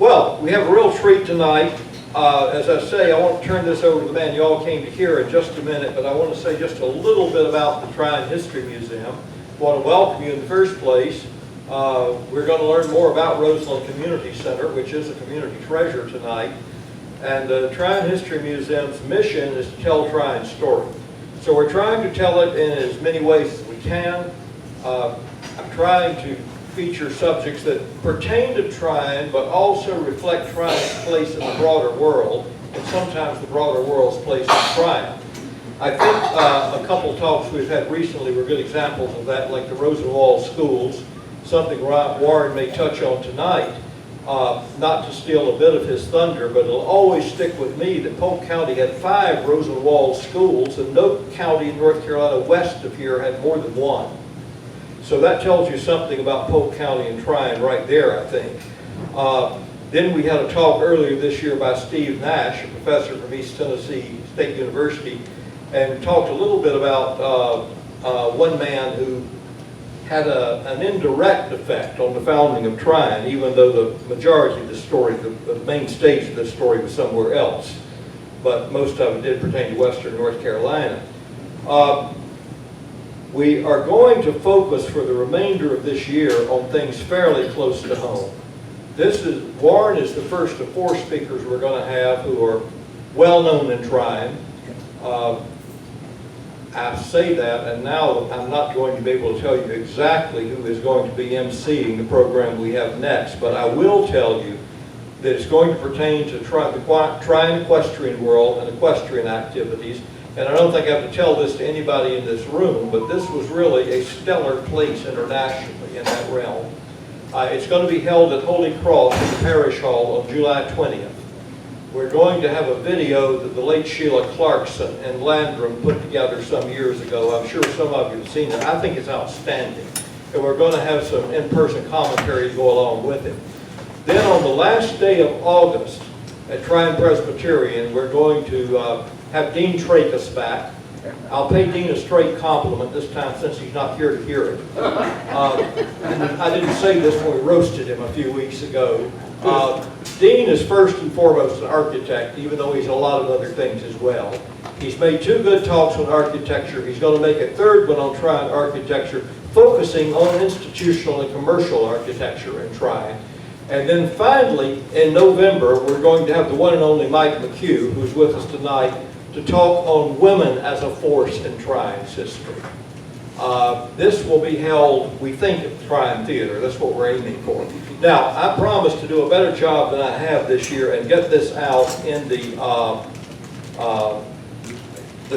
Well, we have a real treat tonight. As I say, I want to turn this over to the man you all came to hear in just a minute, but I want to say just a little bit about the Tryon History Museum. I want to welcome you in the first place. We're going to learn more about Roseland Community Center, which is a community treasure tonight. And the Tryon History Museum's mission is to tell Tryon's story. So we're trying to tell it in as many ways as we can. I'm trying to feature subjects that pertain to Tryon, but also reflect Tryon's place in the broader world, and sometimes the broader world's place in Tryon. I think a couple talks we've had recently were good examples of that, like the Roseland schools, something Warren may touch on tonight. Not to steal a bit of his thunder, but it'll always stick with me that Polk County had 5 Roseland schools, and no county in North Carolina west of here had more than 1. So that tells you something about Polk County and Tryon right there, I think. Then we had a talk earlier this year by Steve Nash, a professor from East Tennessee State University, and talked a little bit about one man who had an indirect effect on the founding of Tryon, even though the majority of the story, the main stage of the story was somewhere else. But most of it did pertain to Western North Carolina. We are going to focus for the remainder of this year on things fairly close to home. Warren is the first of 4 speakers we're going to have who are well known in Tryon. I say that, and now I'm not going to be able to tell you exactly who is going to be emceeing the program we have next, but I will tell you that it's going to pertain to the Tryon equestrian world and equestrian activities. And I don't think I have to tell this to anybody in this room, but this was really a stellar place internationally in that realm. It's going to be held at Holy Cross in the Parish Hall on July 20th. We're going to have a video that the late Sheila Clarkson and Landrum put together some years ago. I'm sure some of you have seen it. I think it's outstanding. And we're going to have some in-person commentary to go along with it. Then on the last day of August at Tryon Presbyterian, we're going to have Dean Tracus back. I'll pay Dean a straight compliment this time since he's not here to hear it. And I didn't say this when we roasted him a few weeks ago. Dean is first and foremost an architect, even though he's a lot of other things as well. He's made 2 good talks on architecture. He's going to make a 3rd one on Tryon architecture, focusing on institutional and commercial architecture in Tryon. And then finally, in November, we're going to have the one and only Mike McHugh, who's with us tonight, to talk on women as a force in Tryon's history. This will be held, we think, at the Tryon Theater. That's what we're aiming for. Now, I promise to do a better job than I have this year and get this out in the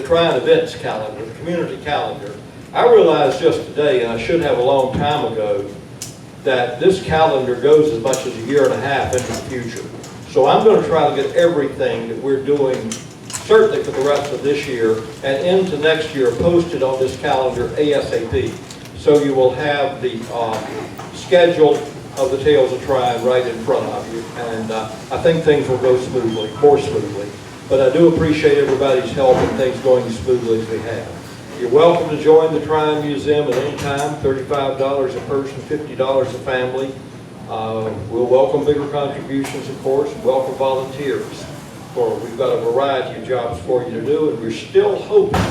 Tryon events calendar, the community calendar. I realized just today, and I should have a long time ago, that this calendar goes as much as a year and a half into the future. So I'm going to try to get everything that we're doing, certainly for the rest of this year and into next year, posted on this calendar ASAP. So you will have the schedule of the Tales of Tryon right in front of you. And I think things will go smoothly, more smoothly. But I do appreciate everybody's help and things going as smoothly as we have. You're welcome to join the Tryon Museum at any time, $35 a person, $50 a family. We'll welcome bigger contributions, of course, and welcome volunteers. We've got a variety of jobs for you to do, and we're still hoping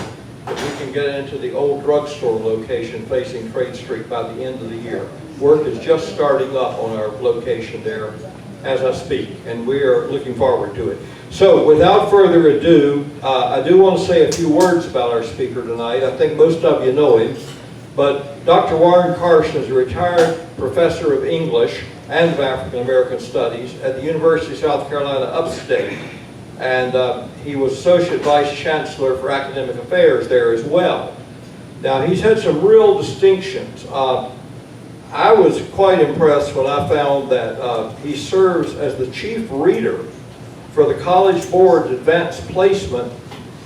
that we can get into the old drugstore location facing Trade Street by the end of the year. Work is just starting up on our location there as I speak, and we are looking forward to it. So without further ado, I do want to say a few words about our speaker tonight. I think most of you know him, but Dr. Warren Carson is a retired professor of English and of African American Studies at the University of South Carolina, Upstate. And he was Associate Vice Chancellor for Academic Affairs there as well. Now, he's had some real distinctions. I was quite impressed when I found that he serves as the chief reader for the College Board's Advanced Placement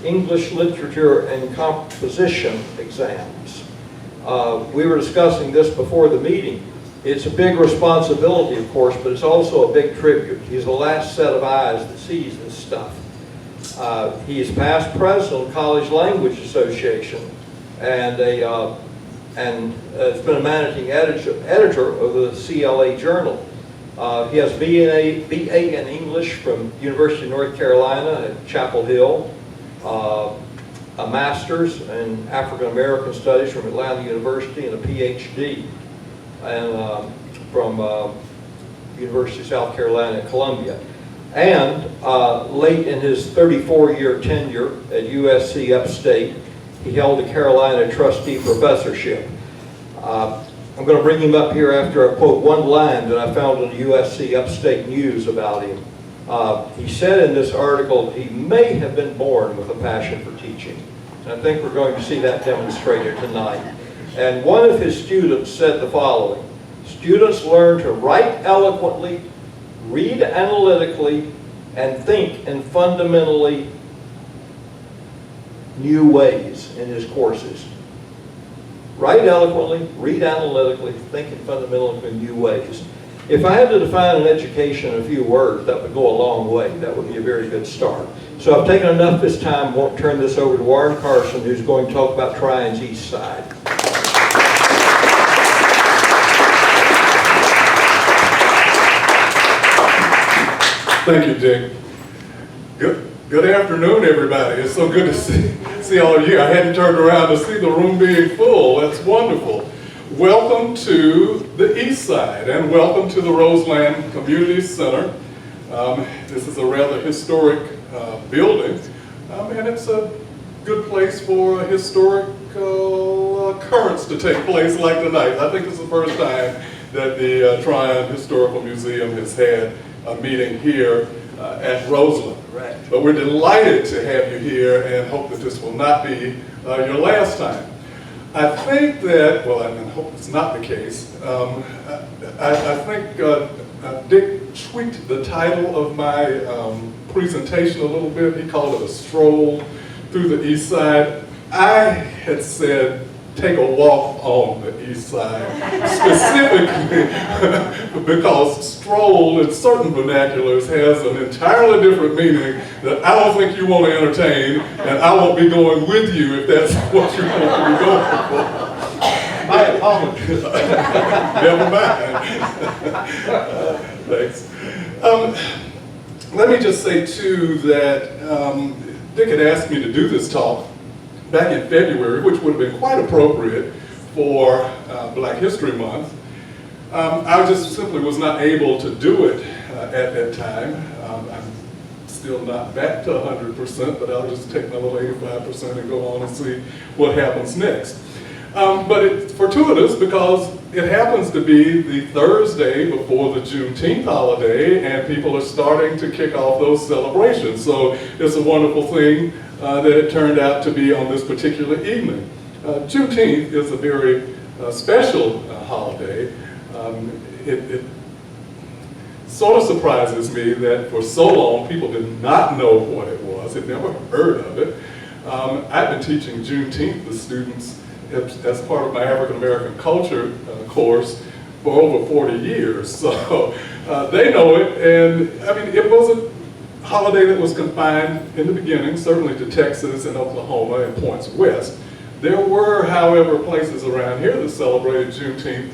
English Literature and Composition exams. We were discussing this before the meeting. It's a big responsibility, of course, but it's also a big tribute. He's the last set of eyes that sees this stuff. He is past president of the College Language Association and has been a managing editor of the CLA Journal. He has BA in English from University of North Carolina at Chapel Hill, a master's in African American Studies from Atlanta University, and a PhD from University of South Carolina at Columbia. And late in his 34-year tenure at USC Upstate, he held a Carolina trustee professorship. I'm going to bring him up here after I quote one line that I found in the USC Upstate News about him. He said in this article he may have been born with a passion for teaching. And I think we're going to see that demonstrated tonight. And one of his students said the following: students learn to write eloquently, read analytically, and think in fundamentally new ways in his courses. Write eloquently, read analytically, think in fundamentally new ways. If I had to define an education in a few words, that would go a long way. That would be a very good start. So I've taken enough this time. Won't turn this over to Warren Carson, who's going to talk about Tryon's Eastside. Thank you, Dick. Good afternoon, everybody. It's so good to see all of you. I hadn't turned around to see the room being full. That's wonderful. Welcome to the East Side, and welcome to the Roseland Community Center. This is a rather historic building, and it's a good place for a historical occurrence to take place like tonight. I think this is the first time that the Tryon Historical Museum has had a meeting here at Roseland. Right. But we're delighted to have you here and hope that this will not be your last time. I think that, well, I hope it's not the case, I think Dick tweaked the title of my presentation a little bit. He called it a stroll through the East Side. I had said take a walk on the East Side, specifically because stroll in certain vernaculars has an entirely different meaning that I don't think you want to entertain, and I won't be going with you if that's what you want to be going for. My apologies. Never mind. Thanks. Let me just say too that Dick had asked me to do this talk back in February, which would have been quite appropriate for Black History Month. I just simply was not able to do it at that time. I'm still not back to 100%, but I'll just take my little 85% and go on and see what happens next. But it's fortuitous because it happens to be the Thursday before the Juneteenth holiday, and people are starting to kick off those celebrations. So it's a wonderful thing that it turned out to be on this particular evening. Juneteenth is a very special holiday. It sort of surprises me that for so long people did not know what it was, had never heard of it. I've been teaching Juneteenth to students as part of my African American culture course for over 40 years. So they know it, and I mean, it was a holiday that was confined in the beginning, certainly to Texas and Oklahoma and points west. There were, however, places around here that celebrated Juneteenth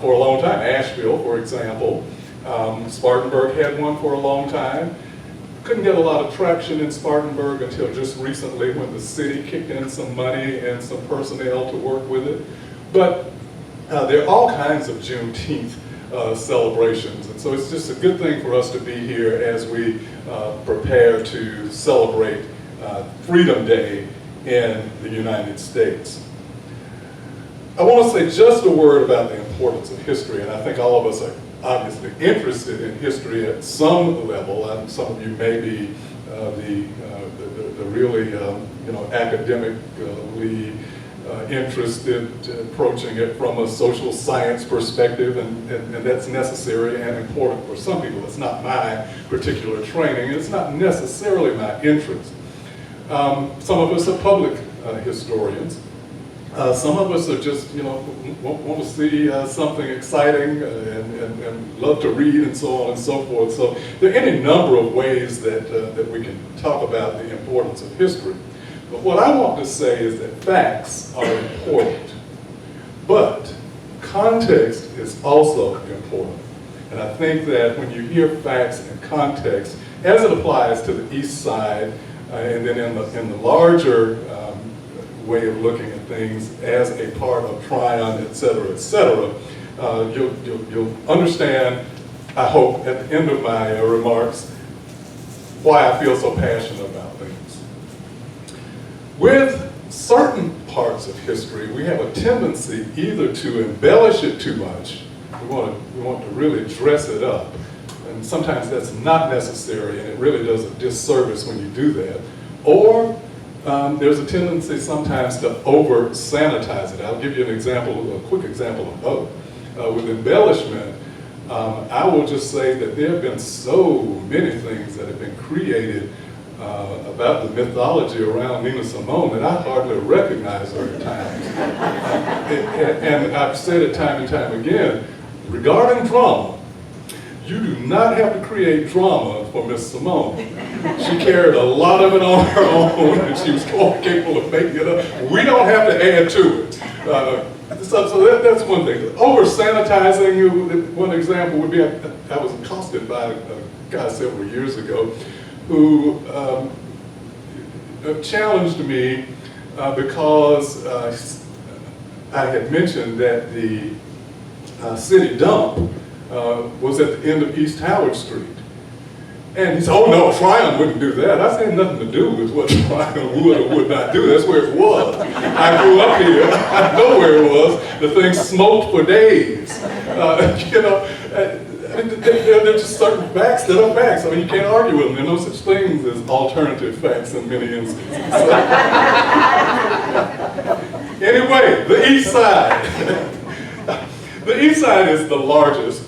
for a long time. Asheville, for example. Spartanburg had one for a long time. Couldn't get a lot of traction in Spartanburg until just recently when the city kicked in some money and some personnel to work with it. But there are all kinds of Juneteenth celebrations, and so it's just a good thing for us to be here as we prepare to celebrate Freedom Day in the United States. I want to say just a word about the importance of history, and I think all of us are obviously interested in history at some level, and some of you may be the really academically interested, approaching it from a social science perspective, and that's necessary and important for some people. It's not my particular training, it's not necessarily my interest. Some of us are public historians. Some of us are just, want to see something exciting and love to read and so on and so forth. So there are any number of ways that we can talk about the importance of history. But what I want to say is that facts are important, but context is also important. And I think that when you hear facts and context, as it applies to the East Side, and then in the larger way of looking at things as a part of Tryon, et cetera, you'll understand, I hope, at the end of my remarks, why I feel so passionate about things. With certain parts of history, we have a tendency either to embellish it too much, we want to really dress it up, and sometimes that's not necessary, and it really does a disservice when you do that, or there's a tendency sometimes to over-sanitize it. I'll give you an example, a quick example of both. With embellishment, I will just say that there have been so many things that have been created about the mythology around Nina Simone that I hardly recognize her at times. And I've said it time and time again, regarding drama, you do not have to create drama for Miss Simone. She carried a lot of it on her own, and she was quite capable of making it up. We don't have to add to it. So that's one thing. Over-sanitizing, one example would be, I was accosted by a guy several years ago who challenged me because I had mentioned that the city dump was at the end of East Howard Street. And he said, oh no, Tryon wouldn't do that. I said, nothing to do with what Tryon would or would not do. That's where it was. I grew up here. I know where it was. The thing smoked for days. There are just certain facts that are facts. I mean, you can't argue with them. There are no such things as alternative facts in many instances. Anyway, the East Side. The East Side is the largest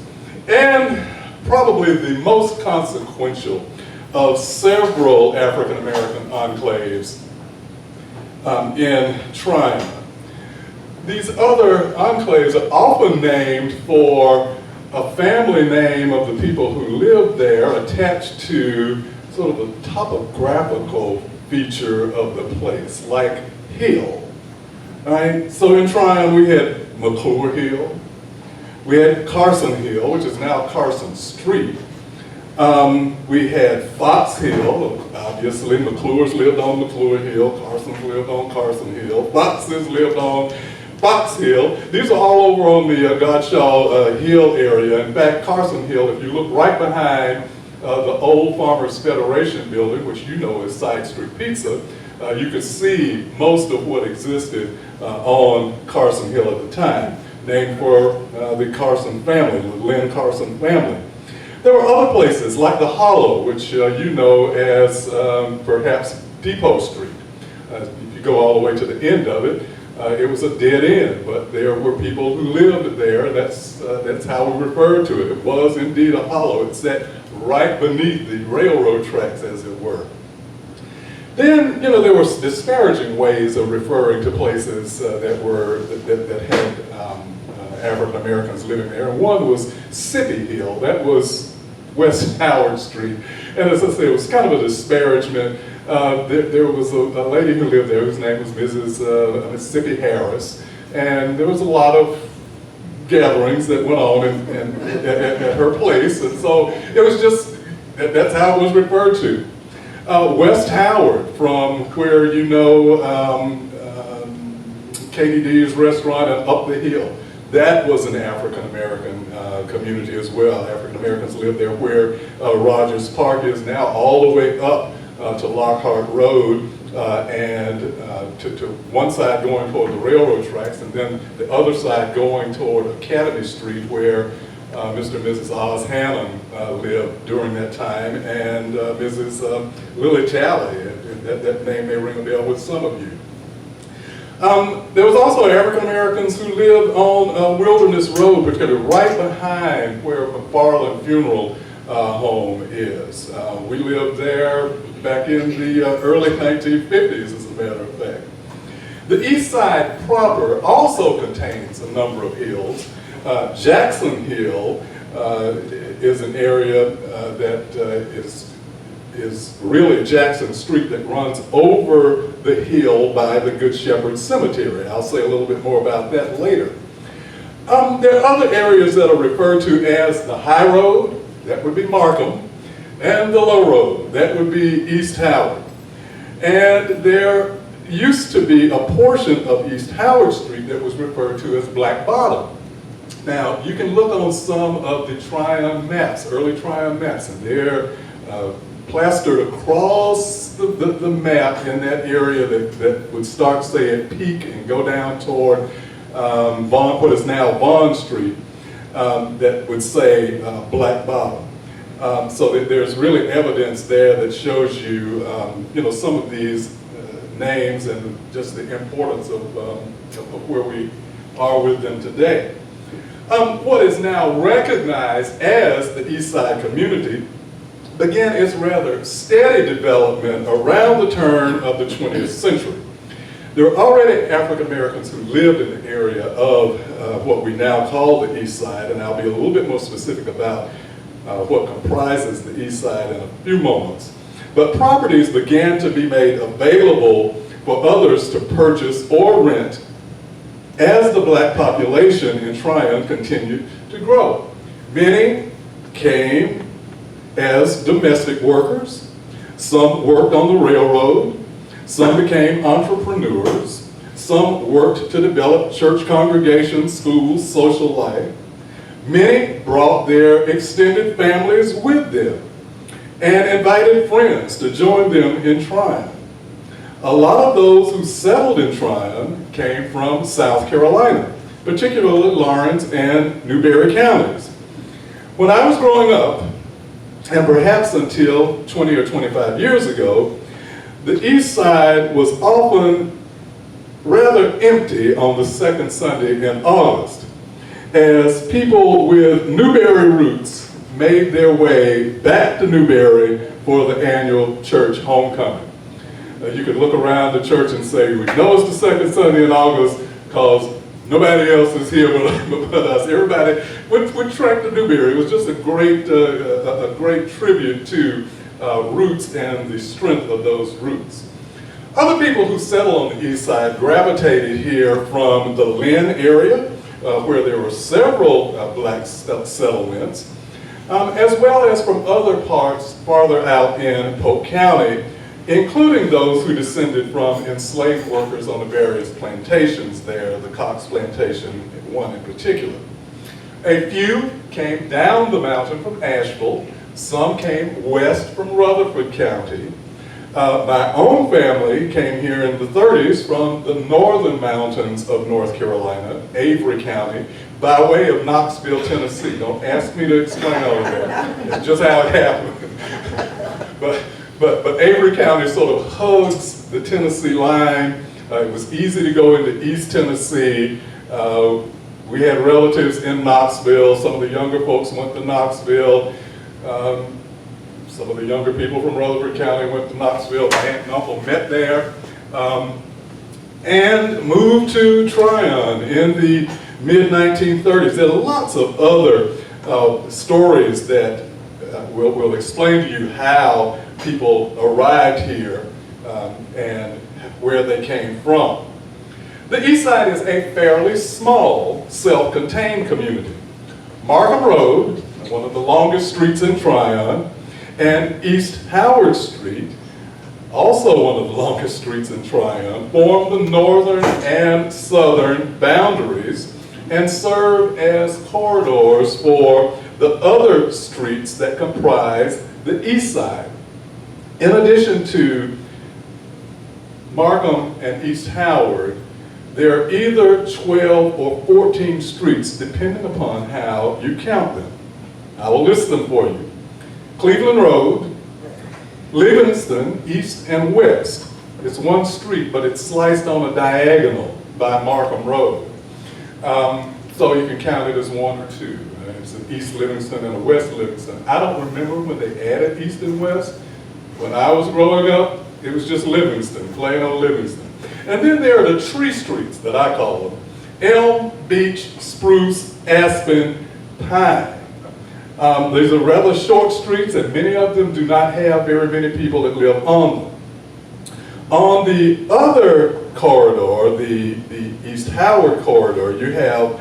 and probably the most consequential of several African American enclaves in Tryon. These other enclaves are often named for a family name of the people who lived there attached to sort of a topographical feature of the place, like hill. Right? So in Tryon we had McClure Hill, we had Carson Hill, which is now Carson Street. We had Fox Hill, obviously McClure's lived on McClure Hill, Carson's lived on Carson Hill, Fox's lived on Fox Hill. These are all over on the Godshaw Hill area. In fact, Carson Hill, if you look right behind the old Farmers Federation building, which you know is Side Street Pizza, you can see most of what existed on Carson Hill at the time, named for the Carson family, the Lynn Carson family. There were other places like the Hollow, which you know as perhaps Depot Street. If you go all the way to the end of it, it was a dead end, but there were people who lived there. That's how we referred to it. It was indeed a hollow. It sat right beneath the railroad tracks, as it were. Then, you know, there were disparaging ways of referring to places that had African Americans living there. And one was Sippy Hill. That was West Howard Street. And as I say, it was kind of a disparagement. There was a lady who lived there whose name was Mrs. Mississippi Harris, and there was a lot of gatherings that went on at her place, and so it was just, that's how it was referred to. West Howard, from where you know Katie D's restaurant and up the hill, that was an African American community as well. African Americans lived there, where Rogers Park is now, all the way up to Lockhart Road, and to one side going toward the railroad tracks, and then the other side going toward Academy Street, where Mr. and Mrs. Oz Hannon lived during that time, and Mrs. Lily Talley. That name may ring a bell with some of you. There was also African Americans who lived on Wilderness Road, particularly right behind where McFarland Funeral Home is. We lived there back in the early 1950s, as a matter of fact. The East Side proper also contains a number of hills. Jackson Hill is an area that is really Jackson Street that runs over the hill by the Good Shepherd Cemetery. I'll say a little bit more about that later. There are other areas that are referred to as the high road, that would be Markham, and the low road, that would be East Howard. And there used to be a portion of East Howard Street that was referred to as Black Bottom. Now, you can look on some of the Tryon maps, early Tryon maps, and they're plastered across the map in that area that would start, say, at Peak and go down toward what is now Vaughn Street, that would say Black Bottom. So that there's really evidence there that shows you, some of these names and just the importance of where we are with them today. What is now recognized as the Eastside community began its rather steady development around the turn of the 20th century. There were already African Americans who lived in the area of what we now call the East Side, and I'll be a little bit more specific about what comprises the East Side in a few moments. But properties began to be made available for others to purchase or rent as the black population in Tryon continued to grow. Many came as domestic workers, some worked on the railroad, some became entrepreneurs, some worked to develop church congregations, schools, social life. Many brought their extended families with them and invited friends to join them in Tryon. A lot of those who settled in Tryon came from South Carolina, particularly Lawrence and Newberry counties. When I was growing up, and perhaps until 20 or 25 years ago, the East Side was often rather empty on the second Sunday in August, as people with Newberry roots made their way back to Newberry for the annual church homecoming. You could look around the church and say, we know it's the second Sunday in August because nobody else is here but us. Everybody would trek to Newberry. It was just a great tribute to roots and the strength of those roots. Other people who settled on the East Side gravitated here from the Lynn area, where there were several black settlements, as well as from other parts farther out in Polk County, including those who descended from enslaved workers on the various plantations there, the Cox Plantation, one in particular. A few came down the mountain from Asheville, some came west from Rutherford County. My own family came here in the 30s from the northern mountains of North Carolina, Avery County, by way of Knoxville, Tennessee. Don't ask me to explain all of that. It's just how it happened. But Avery County sort of hugs the Tennessee line. It was easy to go into East Tennessee. We had relatives in Knoxville. Some of the younger folks went to Knoxville. Some of the younger people from Rutherford County went to Knoxville. My aunt and uncle met there and moved to Tryon in the mid-1930s. There are lots of other stories that will explain to you how people arrived here and where they came from. The East Side is a fairly small, self-contained community. Markham Road, one of the longest streets in Tryon, and East Howard Street, also one of the longest streets in Tryon, form the northern and southern boundaries and serve as corridors for the other streets that comprise the East Side. In addition to Markham and East Howard, there are either 12 or 14 streets, depending upon how you count them. I will list them for you. Cleveland Road, Livingston, east and west. It's one street, but it's sliced on a diagonal by Markham Road. So you can count it as one or two. It's an East Livingston and a West Livingston. I don't remember when they added East and West. When I was growing up, it was just Livingston, plain old Livingston. And then there are the tree streets that I call them. Elm, beech, spruce, aspen, pine. These are rather short streets, and many of them do not have very many people that live on them. On the other corridor, the East Howard corridor, you have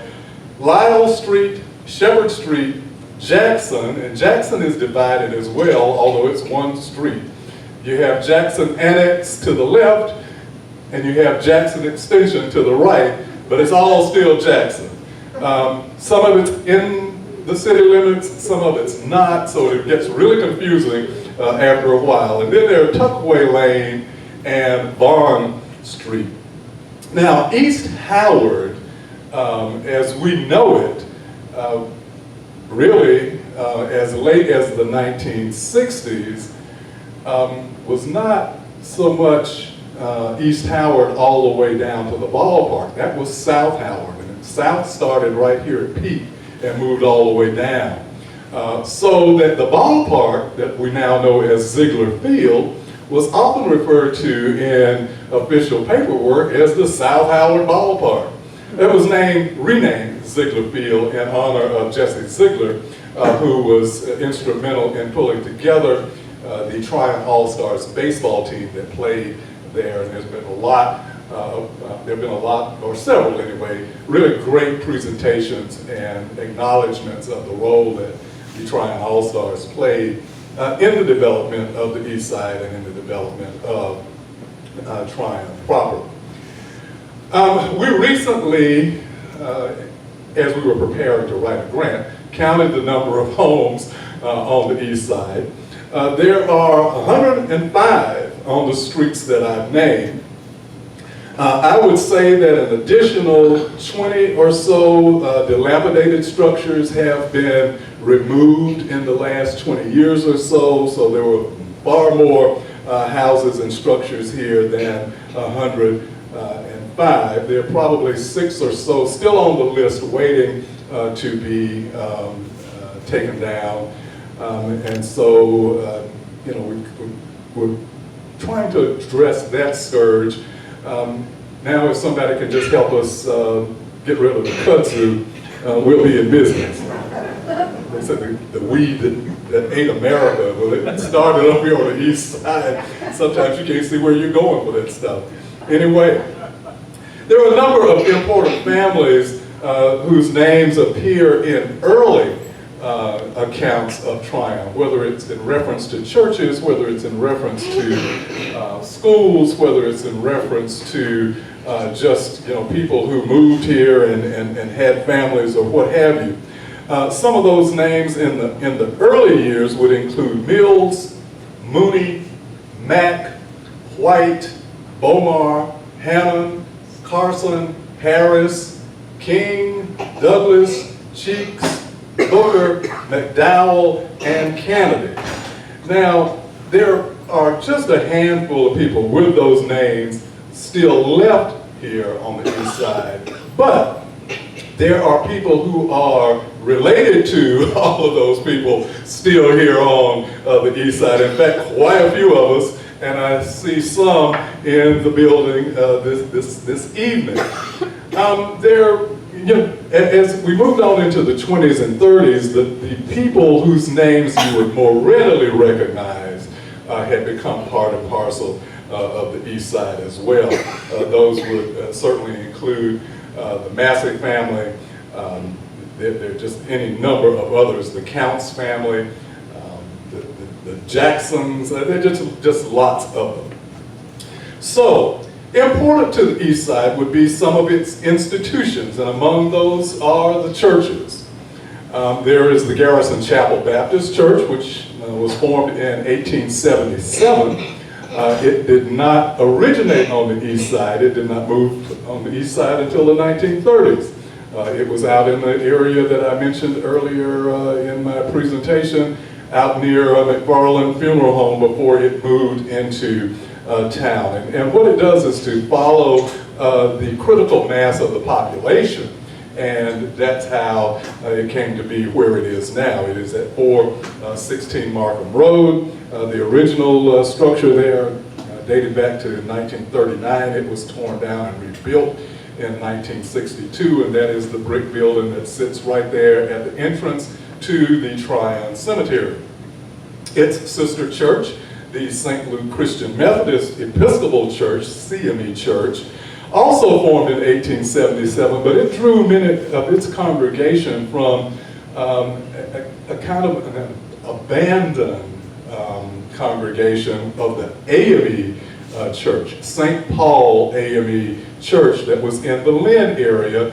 Lyle Street, Shepherd Street, Jackson, and Jackson is divided as well, although it's one street. You have Jackson Annex to the left, and you have Jackson Extension to the right, but it's all still Jackson. Some of it's in the city limits, some of it's not, so it gets really confusing after a while. And then there are Tuckaway Lane and Vaughn Street. Now, East Howard, as we know it, really as late as the 1960s, was not so much East Howard all the way down to the ballpark. That was South Howard, and South started right here at Peak and moved all the way down. So that the ballpark that we now know as Ziegler Field was often referred to in official paperwork as the South Howard Ballpark. It was renamed Ziegler Field in honor of Jesse Ziegler, who was instrumental in pulling together the Tryon All-Stars baseball team that played there. And there's been or several anyway, really great presentations and acknowledgments of the role that the Tryon All-Stars played in the development of the Eastside and in the development of Tryon proper. We recently, as we were preparing to write a grant, counted the number of homes on the Eastside. There are 105 on the streets that I've named. I would say that an additional 20 or so dilapidated structures have been removed in the last 20 years or so, so there were far more houses and structures here than 105. There are probably 6 or so still on the list waiting to be taken down. And so, we're trying to address that scourge. Now if somebody can just help us get rid of the kudzu, we'll be in business. They said the weed that ate America, well, it started up here on the east side. Sometimes you can't see where you're going with that stuff. Anyway, there are a number of important families whose names appear in early accounts of Tryon, whether it's in reference to churches, whether it's in reference to schools, whether it's in reference to just people who moved here and had families or what have you. Some of those names in the early years would include Mills, Mooney, Mack, White, Bomar, Hammond, Carson, Harris, King, Douglas, Cheeks, Booker, McDowell, and Kennedy. Now, there are just a handful of people with those names still left here on the east side, but there are people who are related to all of those people still here on the east side. In fact, quite a few of us, and I see some in the building this evening. As we moved on into the 20s and 30s, the people whose names you would more readily recognize had become part and parcel of the east side as well. Those would certainly include the Massey family. There are just any number of others. The Counts family, the Jacksons. There are just lots of them. So, important to the east side would be some of its institutions, and among those are the churches. There is the Garrison Chapel Baptist Church, which was formed in 1877. It did not originate on the east side. It did not move on the east side until the 1930s. It was out in the area that I mentioned earlier in my presentation, out near McFarland Funeral Home before it moved into town. And what it does is to follow the critical mass of the population, and that's how it came to be where it is now. It is at 416 Markham Road. The original structure there dated back to 1939. It was torn down and rebuilt in 1962, and that is the brick building that sits right there at the entrance to the Tryon Cemetery. Its sister church, the St. Luke Christian Methodist Episcopal Church, CME Church, also formed in 1877, but it drew many of its congregation from a kind of an abandoned congregation of the AME Church, St. Paul AME Church, that was in the Lynn area.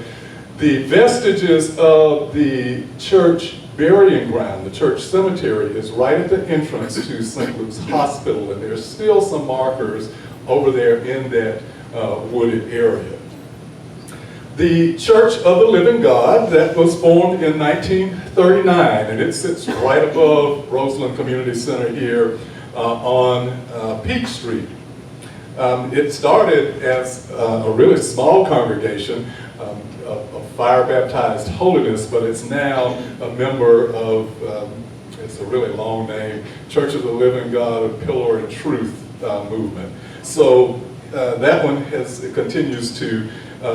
The vestiges of the church burying ground, the church cemetery, is right at the entrance to St. Luke's Hospital, and there's still some markers over there in that wooded area. The Church of the Living God, that was formed in 1939, and it sits right above Roseland Community Center here on Peak Street. It started as a really small congregation of fire-baptized holiness, but it's now a member of, it's a really long name, Church of the Living God of Pillar and Truth movement. So that one continues to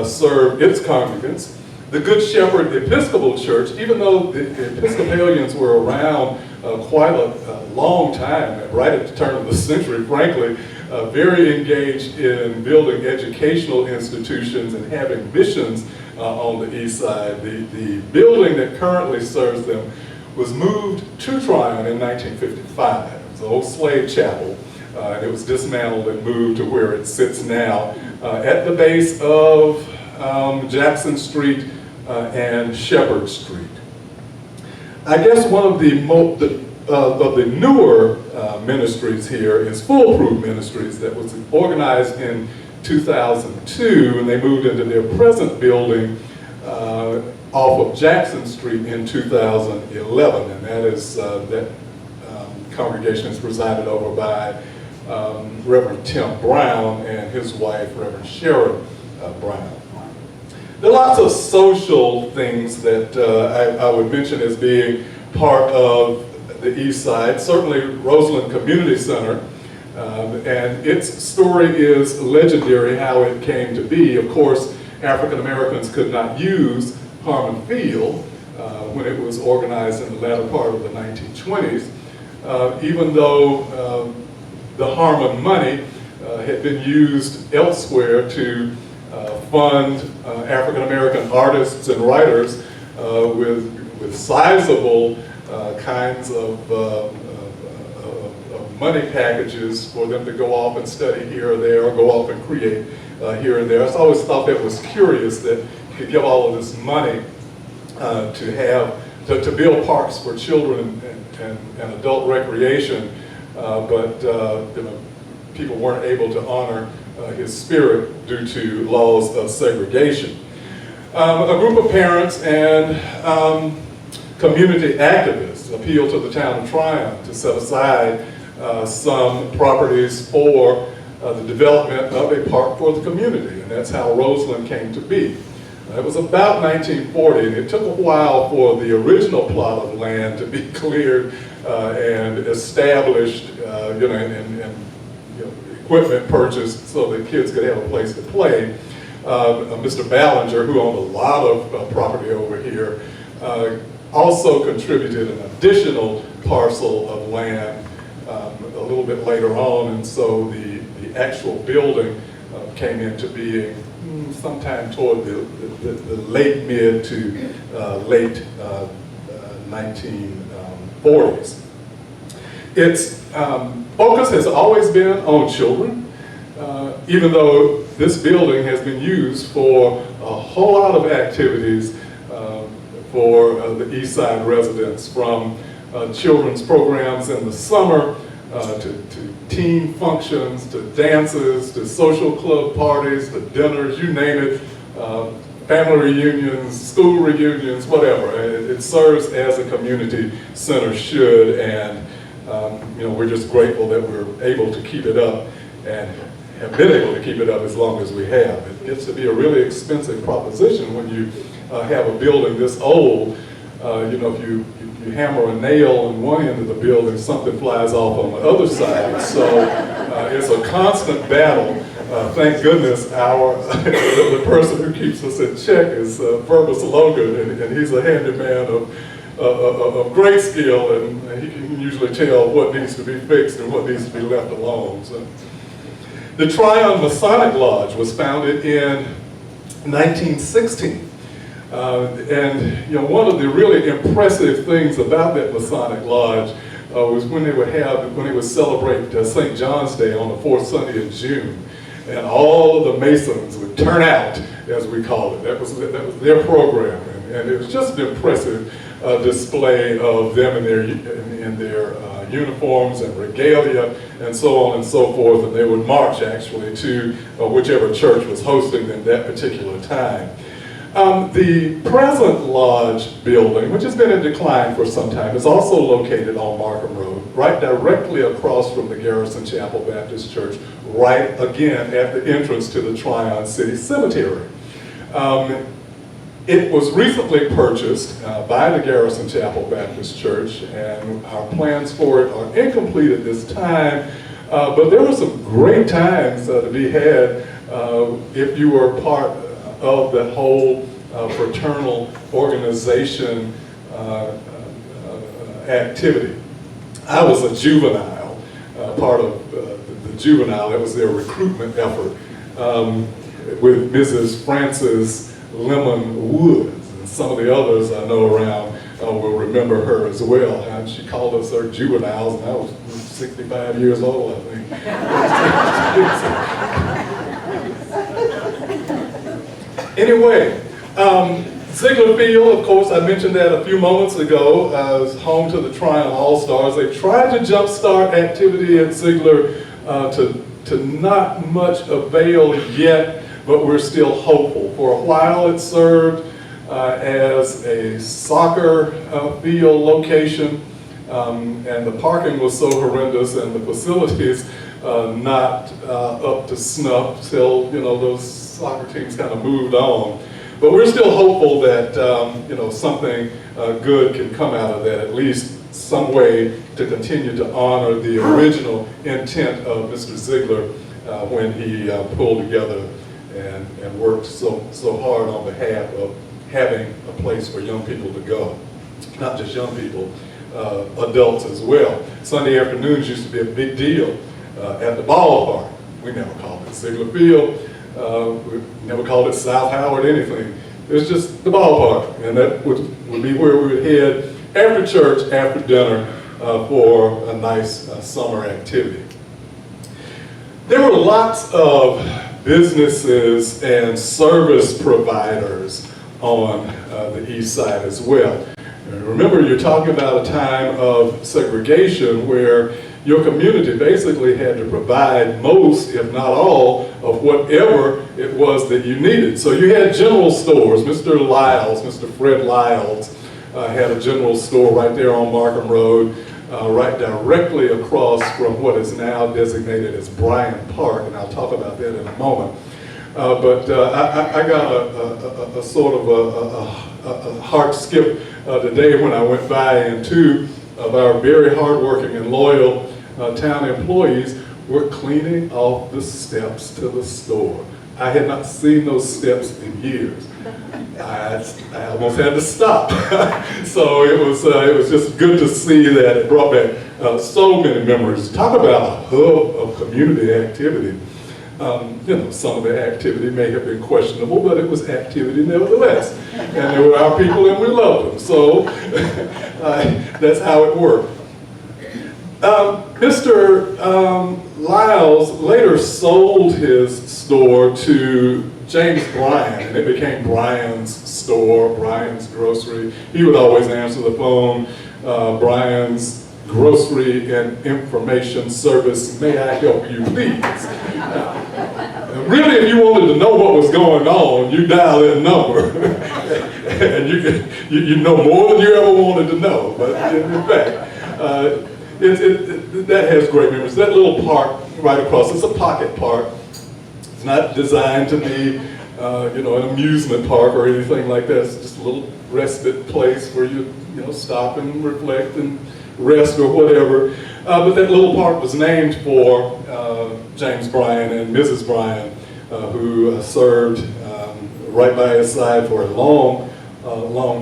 serve its congregants. The Good Shepherd Episcopal Church, even though the Episcopalians were around quite a long time, right at the turn of the century, frankly, very engaged in building educational institutions and having missions on the east side. The building that currently serves them was moved to Tryon in 1955. It was an old slave chapel, and it was dismantled and moved to where it sits now at the base of Jackson Street and Shepherd Street. I guess one of the newer ministries here is Foolproof Ministries, that was organized in 2002, and they moved into their present building off of Jackson Street in 2011, and that is that congregation is presided over by Reverend Tim Brown and his wife, Reverend Sharon Brown. There are lots of social things that I would mention as being part of the East Side. Certainly Roseland Community Center, and its story is legendary how it came to be. Of course, African Americans could not use Harmon Field when it was organized in the latter part of the 1920s, even though the Harmon money had been used elsewhere to fund African American artists and writers with sizable kinds of money packages for them to go off and study here or there, or go off and create here and there. I always thought that was curious that you could give all of this money to build parks for children and adult recreation, but people weren't able to honor his spirit due to laws of segregation. A group of parents and community activists appealed to the town of Tryon to set aside some properties for the development of a park for the community, and that's how Roseland came to be. It was about 1940, and it took a while for the original plot of land to be cleared and established, and equipment purchased so that kids could have a place to play. Mr. Ballinger, who owned a lot of property over here, also contributed an additional parcel of land a little bit later on, and so the actual building came into being sometime toward the late mid to late 1940s. Its focus has always been on children, even though this building has been used for a whole lot of activities for the Eastside residents, from children's programs in the summer to teen functions, to dances, to social club parties, to dinners, you name it, family reunions, school reunions, whatever. It serves as a community center should, and we're just grateful that we're able to keep it up and have been able to keep it up as long as we have. It gets to be a really expensive proposition when you have a building this old. If you hammer a nail on one end of the building, something flies off on the other side. So it's a constant battle. Thank goodness the person who keeps us in check is Verbus Logan, and he's a handyman of great skill, and he can usually tell what needs to be fixed and what needs to be left alone. So The Tryon Masonic Lodge was founded in 1916. And one of the really impressive things about that Masonic Lodge was when they would celebrate St. John's Day on the fourth Sunday in June, and all of the Masons would turn out, as we call it. That was their program, and it was just an impressive display of them in their uniforms and regalia and so on and so forth, and they would march actually to whichever church was hosting them that particular time. The present lodge building, which has been in decline for some time, is also located on Markham Road, right directly across from the Garrison Chapel Baptist Church, right again at the entrance to the Tryon City Cemetery. It was recently purchased by the Garrison Chapel Baptist Church, and our plans for it are incomplete at this time, but there were some great times to be had if you were part of that whole fraternal organization activity. I was a juvenile, part of the juvenile. That was their recruitment effort with Mrs. Frances Lemon Woods, and some of the others I know around will remember her as well. And she called us our juveniles, and I was 65 years old, I think. Anyway, Ziegler Field, of course, I mentioned that a few moments ago, is home to the Tryon All-Stars. They tried to jumpstart activity at Ziegler to not much avail yet, but we're still hopeful. For a while it served as a soccer field location, and the parking was so horrendous and the facilities not up to snuff till those soccer teams kind of moved on. But we're still hopeful that something good can come out of that, at least some way to continue to honor the original intent of Mr. Ziegler when he pulled together and worked so hard on behalf of having a place for young people to go. Not just young people, adults as well. Sunday afternoons used to be a big deal at the ballpark. We never called it Ziegler Field. We never called it South Howard anything. It was just the ballpark, and that would be where we would head after church, after dinner, for a nice summer activity. There were lots of businesses and service providers on the east side as well. And remember, you're talking about a time of segregation where your community basically had to provide most, if not all, of whatever it was that you needed. So you had general stores. Mr. Lyles, Mr. Fred Lyles, had a general store right there on Markham Road, right directly across from what is now designated as Bryant Park, and I'll talk about that in a moment. But I got a sort of a heart skip today when I went by, and two of our very hardworking and loyal town employees were cleaning off the steps to the store. I had not seen those steps in years. I almost had to stop. So it was just good to see that. It brought back so many memories. Talk about a hub of community activity. Some of the activity may have been questionable, but it was activity nevertheless. And they were our people and we loved them. So that's how it worked. Mr. Lyles later sold his store to James Bryan, and it became Bryan's store, Bryan's Grocery. He would always answer the phone, Bryan's Grocery and Information Service, may I help you please? Really, if you wanted to know what was going on, you dial that number, and you know more than you ever wanted to know. But in fact, that has great memories. That little park right across, it's a pocket park. It's not designed to be, an amusement park or anything like that. It's just a little respite place where you stop and reflect and rest or whatever. But that little park was named for James Bryan and Mrs. Bryan, who served right by his side for a long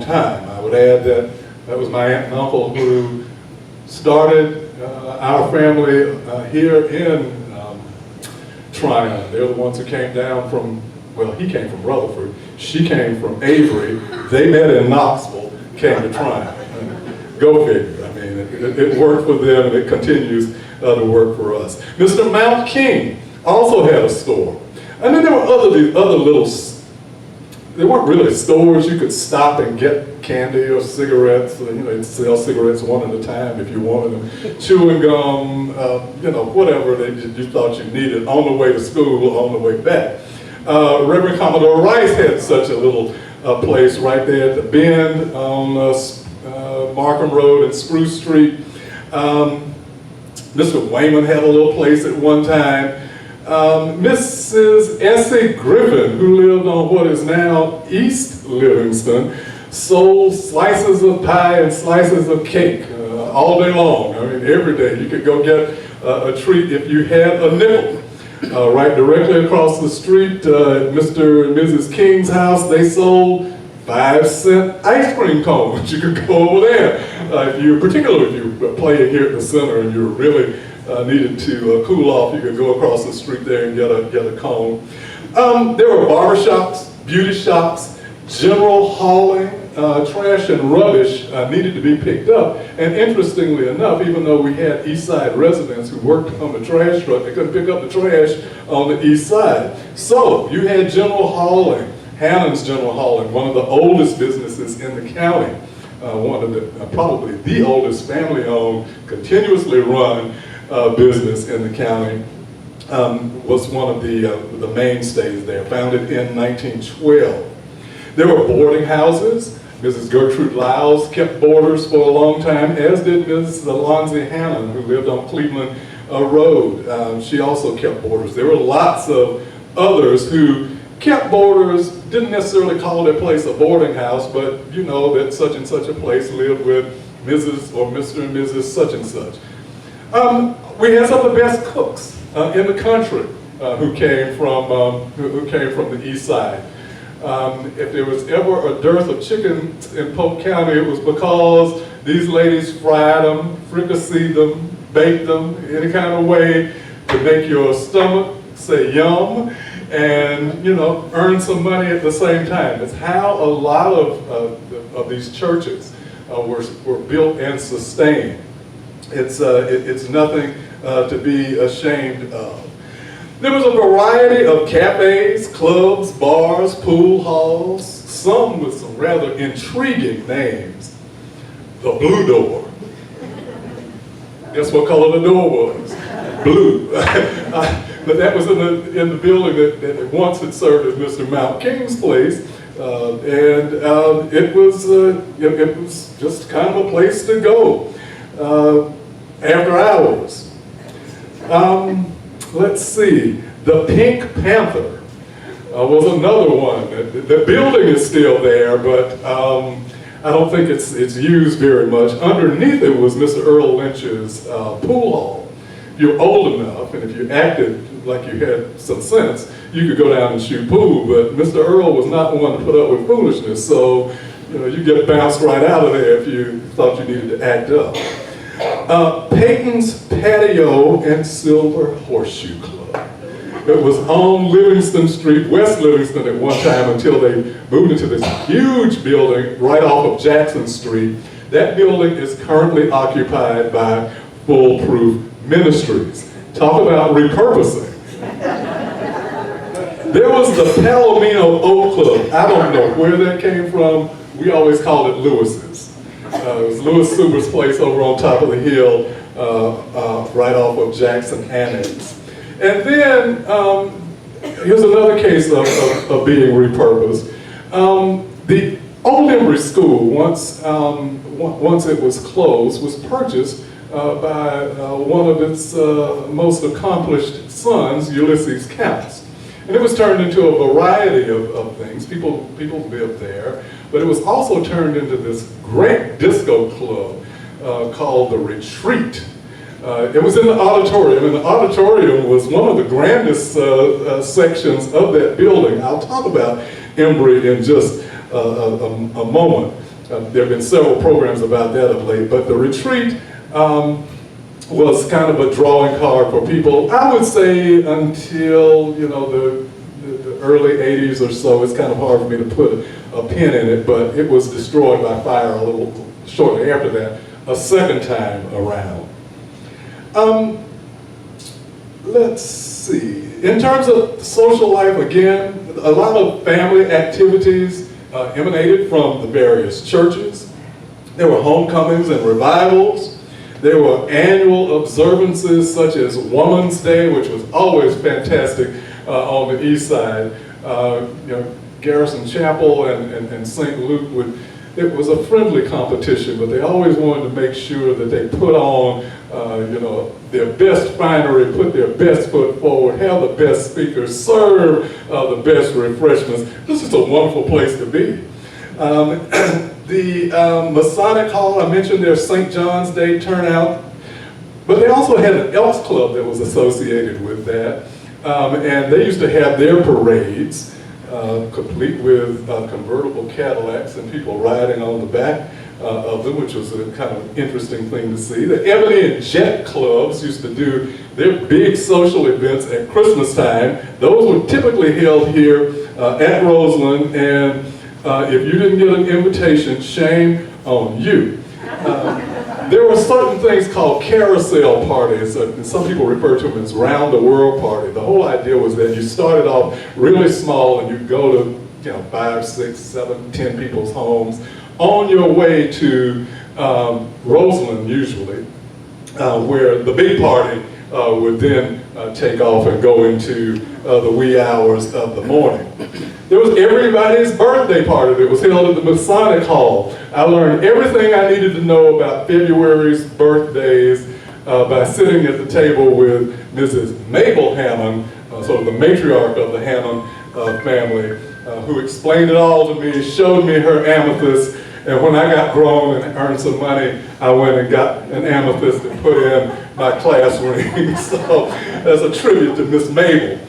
time. I would add that was my aunt and uncle who started our family here in Tryon. They're the ones who came down from, well, he came from Rutherford, she came from Avery. They met in Knoxville, came to Tryon. Go figure. I mean, it worked for them, and it continues to work for us. Mr. Mount King also had a store. And then there were these other little, they weren't really stores. You could stop and get candy or cigarettes. They'd sell cigarettes one at a time if you wanted them. Chewing gum, whatever you thought you needed on the way to school, on the way back. Reverend Commodore Rice had such a little place right there at the bend on Markham Road and Spruce Street. Mr. Wayman had a little place at one time. Mrs. Essie Griffin, who lived on what is now East Livingston, sold slices of pie and slices of cake all day long. I mean, every day. You could go get a treat if you had a nickel. Right directly across the street, Mr. and Mrs. King's house, they sold 5-cent ice cream cones. You could go over there. Particularly if you were playing here at the center and you really needed to cool off, you could go across the street there and get a cone. There were barbershops, beauty shops, general hauling, trash and rubbish needed to be picked up. And interestingly enough, even though we had Eastside residents who worked on the trash truck, they couldn't pick up the trash on the east side. So you had general hauling, Hannon's General Hauling, one of the oldest businesses in the county, one of the, probably the oldest family-owned, continuously run business in the county, was one of the mainstays there, founded in 1912. There were boarding houses. Mrs. Gertrude Lyles kept boarders for a long time, as did Ms. Alonzi Hannon, who lived on Cleveland Road. She also kept boarders. There were lots of others who kept boarders, didn't necessarily call their place a boarding house, but you know that such and such a place lived with Mrs. or Mr. and Mrs. such and such. We had some of the best cooks in the country who came from the east side. If there was ever a dearth of chicken in Polk County, it was because these ladies fried them, fricasseed them, baked them any kind of way to make your stomach say yum and, earn some money at the same time. It's how a lot of these churches were built and sustained. It's nothing to be ashamed of. There was a variety of cafes, clubs, bars, pool halls, some with some rather intriguing names. The Blue Door. Guess what color the door was? Blue. But that was in the building that once had served as Mr. Mount King's place. It was just kind of a place to go after hours. Let's see, the Pink Panther was another one. The building is still there, but I don't think it's used very much. Underneath it was Mr. Earl Lynch's pool hall. If you're old enough, and if you acted like you had some sense, you could go down and shoot pool, but Mr. Earl was not one to put up with foolishness, so you get bounced right out of there if you thought you needed to act up. Peyton's Patio and Silver Horseshoe Club. It was on Livingston Street, West Livingston at one time, until they moved into this huge building right off of Jackson Street. That building is currently occupied by Foolproof Ministries. Talk about repurposing. There was the Palomino Oak Club. I don't know where that came from. We always called it Lewis's. It was Louis Suber's place over on top of the hill, right off of Jackson Annex. And then, here's another case of being repurposed. The Old Embry School, once it was closed, was purchased by one of its most accomplished sons, Ulysses Counts. And it was turned into a variety of things. People lived there. But it was also turned into this great disco club called The Retreat. It was in the auditorium, and the auditorium was one of the grandest sections of that building. I'll talk about Embry in just a moment. There have been several programs about that of late, but The Retreat was kind of a drawing card for people. I would say until, you know, the early 80s or so. It's kind of hard for me to put a pin in it, but it was destroyed by fire a little shortly after that, a second time around. Let's see. In terms of social life, again, a lot of family activities emanated from the various churches. There were homecomings and revivals. There were annual observances such as Woman's Day, which was always fantastic on the Eastside. You know, Garrison Chapel and St. Luke it was a friendly competition, but they always wanted to make sure that they put on, you know, their best finery, put their best foot forward, have the best speakers, serve the best refreshments. This is a wonderful place to be. The Masonic Hall, I mentioned their St. John's Day turnout, but they also had an Elks Club that was associated with that, and they used to have their parades, complete with convertible Cadillacs and people riding on the back of them, which was a kind of interesting thing to see. The Ebony and Jet Clubs used to do their big social events at Christmas time. Those were typically held here at Roseland, and if you didn't get an invitation, shame on you. There were certain things called carousel parties, and some people refer to them as round the world party. The whole idea was that you started off really small and you'd go to, you know, 5, 6, 7, 10 people's homes on your way to Roseland usually, where the big party would then take off and go into the wee hours of the morning. There was everybody's birthday party that was held at the Masonic Hall. I learned everything I needed to know about February's birthdays by sitting at the table with Mrs. Mabel Hammond, sort of the matriarch of the Hammond family, who explained it all to me, showed me her amethyst, and when I got grown and earned some money, I went and got an amethyst and put in my class ring. So that's a tribute to Miss Mabel.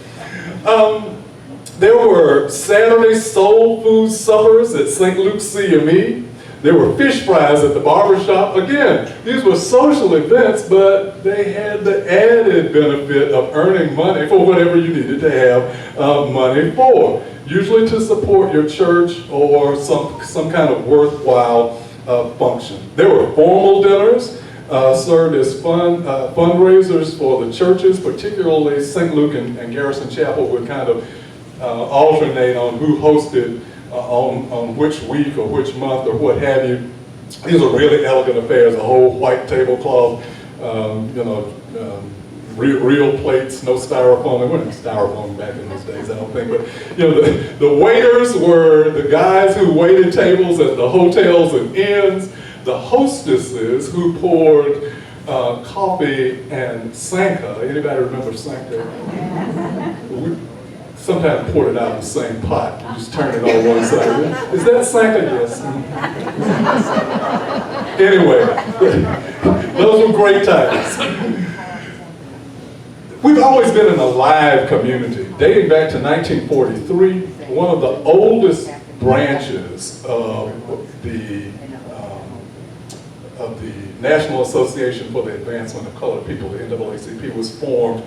There were Saturday soul food suppers at St. Luke's CME. There were fish fries at the barbershop. Again, these were social events, but they had the added benefit of earning money for whatever you needed to have money for, usually to support your church or some kind of worthwhile function. There were formal dinners served as fundraisers for the churches, particularly St. Luke and Garrison Chapel would kind of alternate on who hosted on which week or which month or what have you. These are really elegant affairs, a whole white tablecloth, you know, real plates, no styrofoam. There wasn't styrofoam back in those days, I don't think, but you know, the waiters were the guys who waited tables at the hotels and inns, the hostesses who poured coffee and Sanka. Anybody remember Sanka? We sometimes poured it out of the same pot. You just turn it on one side. Is that Sanka? Yes. Anyway, those were great times. We've always been an alive community. Dating back to 1943, one of the oldest branches of the National Association for the Advancement of Colored People, the NAACP, was formed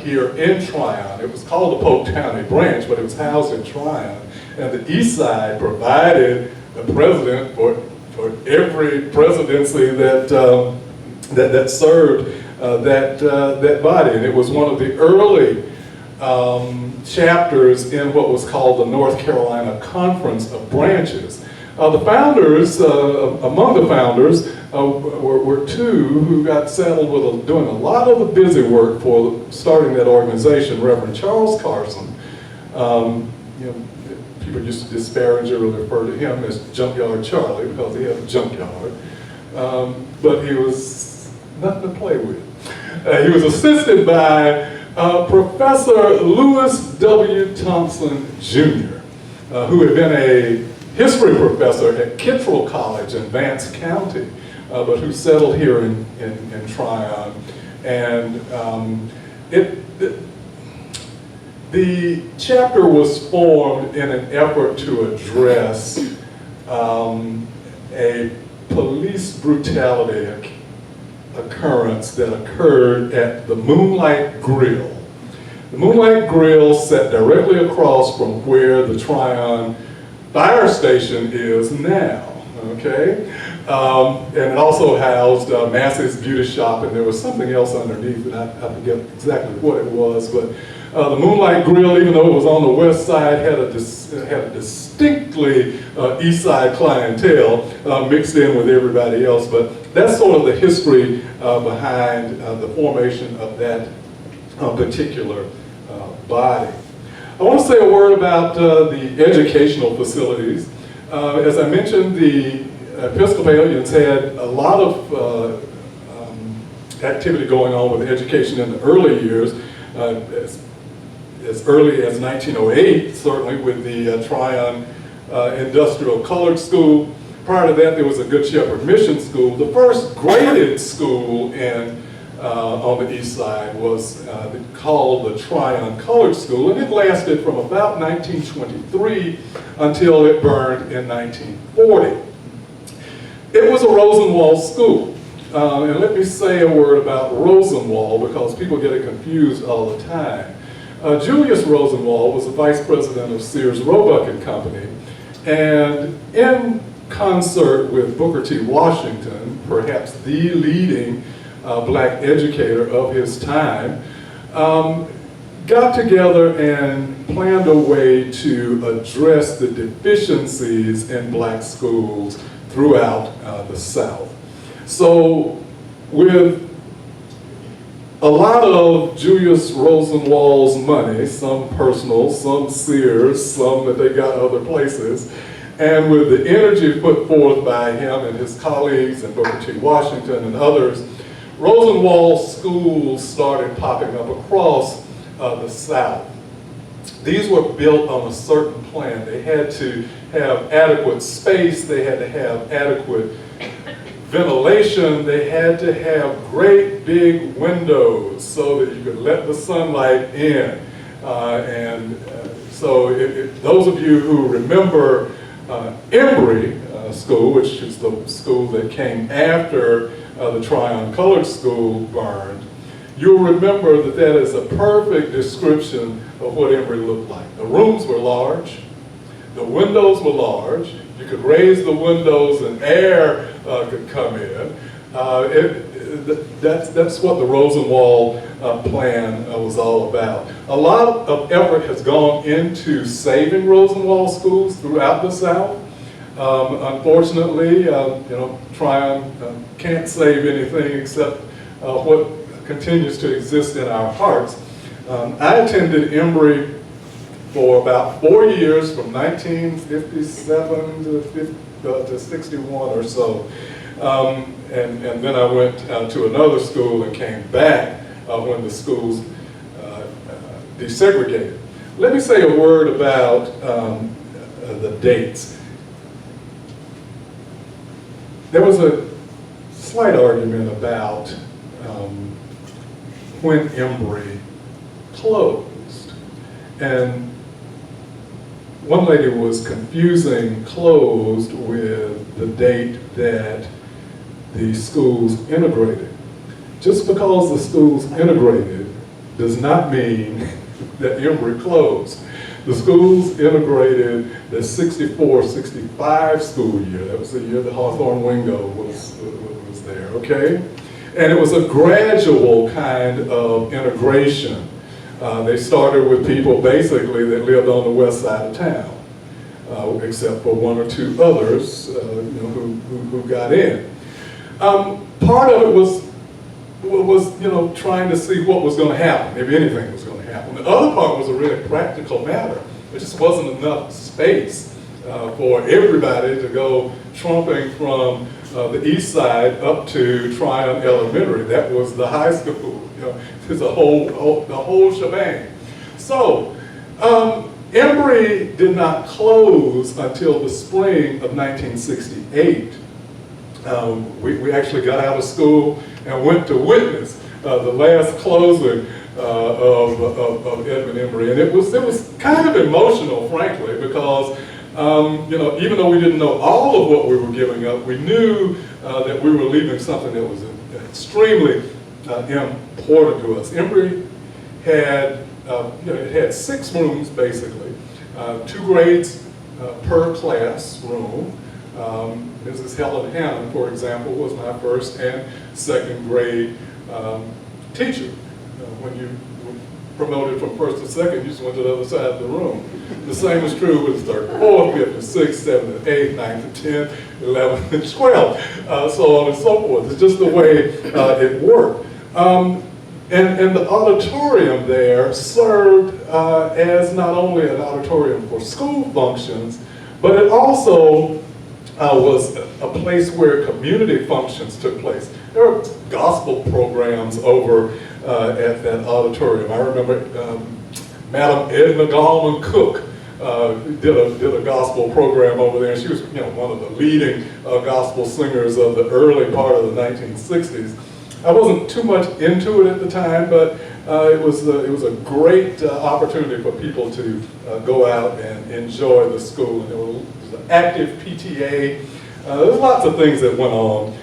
here in Tryon. It was called the Polk County branch, but it was housed in Tryon. And the Eastside provided a president for every presidency that served that body. And it was one of the early chapters in what was called the North Carolina Conference of Branches. The founders, among the founders, were two who got saddled with doing a lot of the busy work for starting that organization. Reverend Charles Carson, you know, people used to disparage or refer to him as Junkyard Charlie because he had a junkyard, but he was nothing to play with. He was assisted by Professor Lewis W. Thompson, Jr., who had been a history professor at Kittrell College in Vance County, but who settled here in Tryon. And the chapter was formed in an effort to address a police brutality occurrence that occurred at the Moonlight Grill. The Moonlight Grill sat directly across from where the Tryon fire station is now, okay? And it also housed Massey's Beauty Shop, and there was something else underneath, and I forget exactly what it was, but the Moonlight Grill, even though it was on the west side, had a distinctly Eastside clientele mixed in with everybody else, but that's sort of the history behind the formation of that particular body. I want to say a word about the educational facilities. As I mentioned, the Episcopalians had a lot of activity going on with education in the early years, as early as 1908, certainly with the Tryon Industrial Colored School. Prior to that, there was a Good Shepherd Mission School. The first graded school on the east side was called the Tryon Colored School, and it lasted from about 1923 until it burned in 1940. It was a Rosenwald school. And let me say a word about Rosenwald because people get it confused all the time. Julius Rosenwald was the vice president of Sears Roebuck and Company, and in concert with Booker T. Washington, perhaps the leading black educator of his time, got together and planned a way to address the deficiencies in black schools throughout the South. So with a lot of Julius Rosenwald's money, some personal, some Sears, some that they got other places, and with the energy put forth by him and his colleagues and Booker T. Washington and others, Rosenwald schools started popping up across the South. These were built on a certain plan. They had to have adequate space, they had to have adequate ventilation, they had to have great big windows so that you could let the sunlight in. So those of you who remember Embry School, which is the school that came after the Tryon Colored School burned, you'll remember that that is a perfect description of what Embry looked like. The rooms were large, the windows were large, you could raise the windows and air could come in. That's what the Rosenwald plan was all about. A lot of effort has gone into saving Rosenwald schools throughout the South. Unfortunately, Tryon can't save anything except what continues to exist in our hearts. I attended Embry for about 4 years, from 1957 to 61 or so. And then I went to another school and came back when the schools desegregated. Let me say a word about the dates. There was a slight argument about when Embry closed. And one lady was confusing closed with the date that the schools integrated. Just because the schools integrated does not mean that Embry closed. The schools integrated the 64-65 school year. That was the year that Hawthorne Wingo was there, okay? And it was a gradual kind of integration. They started with people basically that lived on the west side of town, except for one or two others who got in. Part of it was trying to see what was going to happen, if anything was going to happen. The other part was a really practical matter. There just wasn't enough space for everybody to go trumping from the east side up to Tryon Elementary. That was the high school. It's the whole shebang. So Embry did not close until the spring of 1968. We actually got out of school and went to witness the last closing of Edmund Embry, and it was kind of emotional, frankly, because even though we didn't know all of what we were giving up, we knew that we were leaving something that was extremely important to us. Embry had, it had 6 rooms basically, 2 grades per classroom. Mrs. Helen Hannon, for example, was my first and second grade teacher. When you were promoted from first to second, you just went to the other side of the room. The same is true with third and fourth, fifth and sixth, seventh and eighth, ninth and 10th, 11th and 12th, so on and so forth. It's just the way it worked. And the auditorium there served as not only an auditorium for school functions, but it also was a place where community functions took place. There were gospel programs over at that auditorium. I remember Madam Edna Gallman Cook did a gospel program over there. She was, one of the leading gospel singers of the early part of the 1960s. I wasn't too much into it at the time, but it was a great opportunity for people to go out and enjoy the school. And there was an active PTA. There's lots of things that went on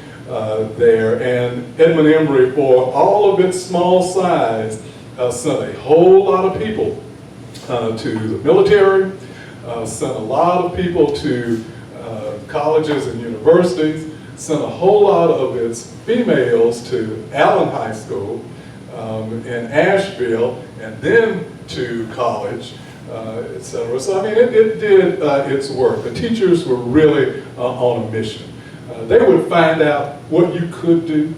there. And Edmund Embry, for all of its small size, sent a whole lot of people to the military, sent a lot of people to colleges and universities, sent a whole lot of its females to Allen High School in Asheville, and then to college, etc. So I mean, it did its work. The teachers were really on a mission. They would find out what you could do,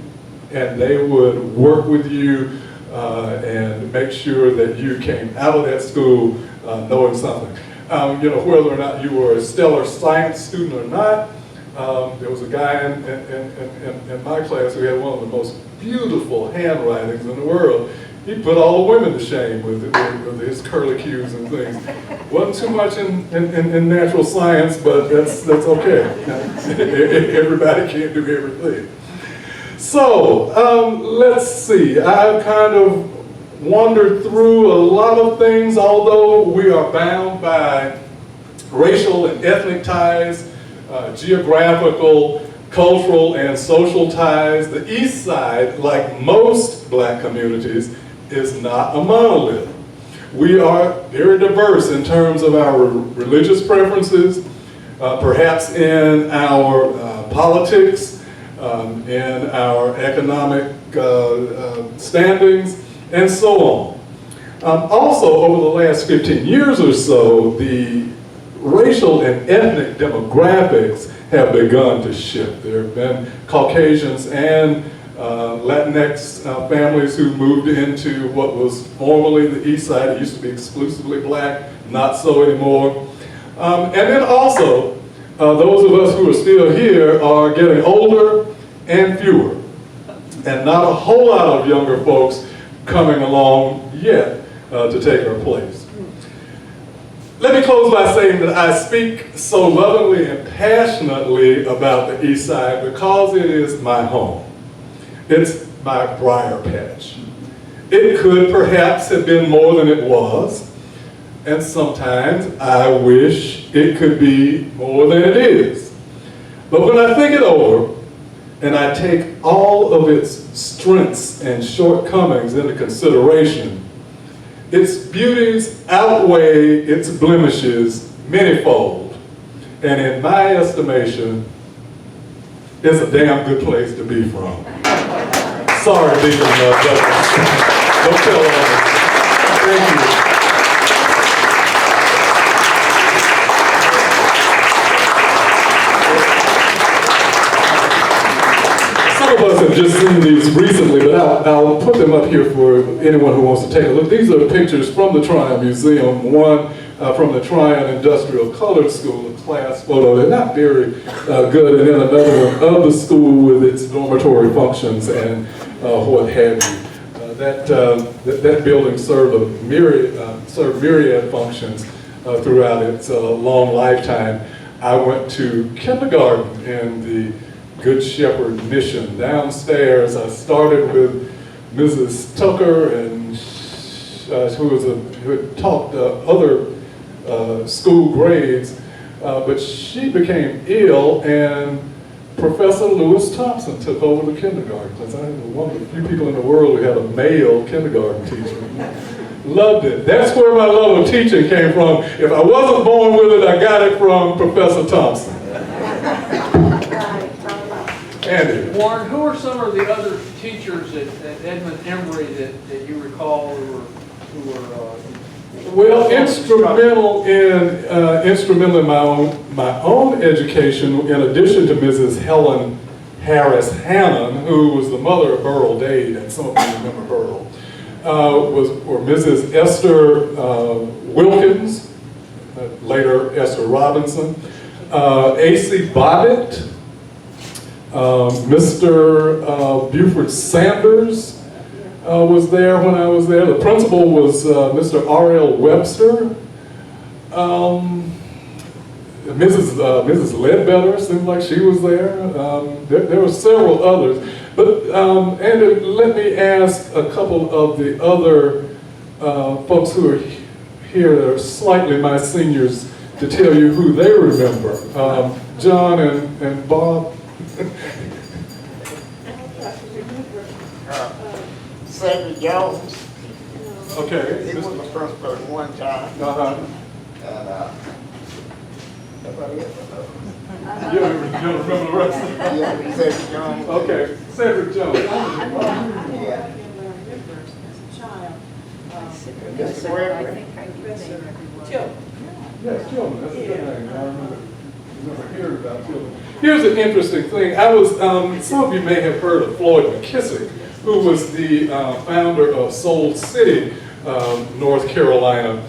and they would work with you and make sure that you came out of that school knowing something. Whether or not you were a stellar science student or not, there was a guy in my class who had one of the most beautiful handwritings in the world. He put all the women to shame with his curlicues and things. Wasn't too much in natural science, but that's okay. Everybody can't do everything. So let's see. I've kind of wandered through a lot of things, although we are bound by racial and ethnic ties, geographical, cultural, and social ties. The Eastside, like most black communities, is not a monolith. We are very diverse in terms of our religious preferences, perhaps in our politics, in our economic standings, and so on. Also, over the last 15 years or so, the racial and ethnic demographics have begun to shift. There have been Caucasians and Latinx families who moved into what was formerly the East Side. It used to be exclusively black, not so anymore. And then also, those of us who are still here are getting older and fewer, and not a whole lot of younger folks coming along yet to take our place. Let me close by saying that I speak so lovingly and passionately about the East Side because it is my home. It's my briar patch. It could perhaps have been more than it was, and sometimes I wish it could be more than it is. But when I think it over, and I take all of its strengths and shortcomings into consideration, its beauties outweigh its blemishes manyfold. And in my estimation, it's a damn good place to be from. Sorry, Deacon Douglas. Don't tell others. Thank you. Some of us have just seen these recently, but I'll put them up here for anyone who wants to take a look. These are pictures from the Tryon Museum, one from the Tryon Industrial Colored School, a class photo. They're not very good, and then another one of the school with its dormitory functions and what have you. That building served myriad functions throughout its long lifetime. I went to kindergarten in the Good Shepherd Mission. Downstairs, I started with Mrs. Tucker, and who had taught other school grades, but she became ill, and Professor Lewis Thompson took over the kindergarten class. I was one of the few people in the world who had a male kindergarten teacher. Loved it. That's where my love of teaching came from. If I wasn't born with it, I got it from Professor Thompson. Andy. Warren, who are some of the other teachers at Edmund Emory that you recall who were Well, instrumental in my own education, in addition to Mrs. Helen Harris Hannon, who was the mother of Burl Dade, and some of you remember Burl, were Mrs. Esther Wilkins, later Esther Robinson, A.C. Bobbitt, Mr. Buford Sanders was there when I was there. The principal was Mr. R.L. Webster. Mrs. Ledbetter seemed like she was there. There were several others. But Andrew, let me ask a couple of the other folks who are here that are slightly my seniors to tell you who they remember. John and Bob. Cedric Jones. Okay. He was my first person one time. And nobody else. You don't remember the rest? Yeah, Cedric Jones. Okay, Cedric Jones. Yeah. Mr. Gregory. Yes, Tillman, that's a good name. I remember hearing about Tillman. Here's an interesting thing. I was, some of you may have heard of Floyd McKissick, who was the founder of Soul City, North Carolina.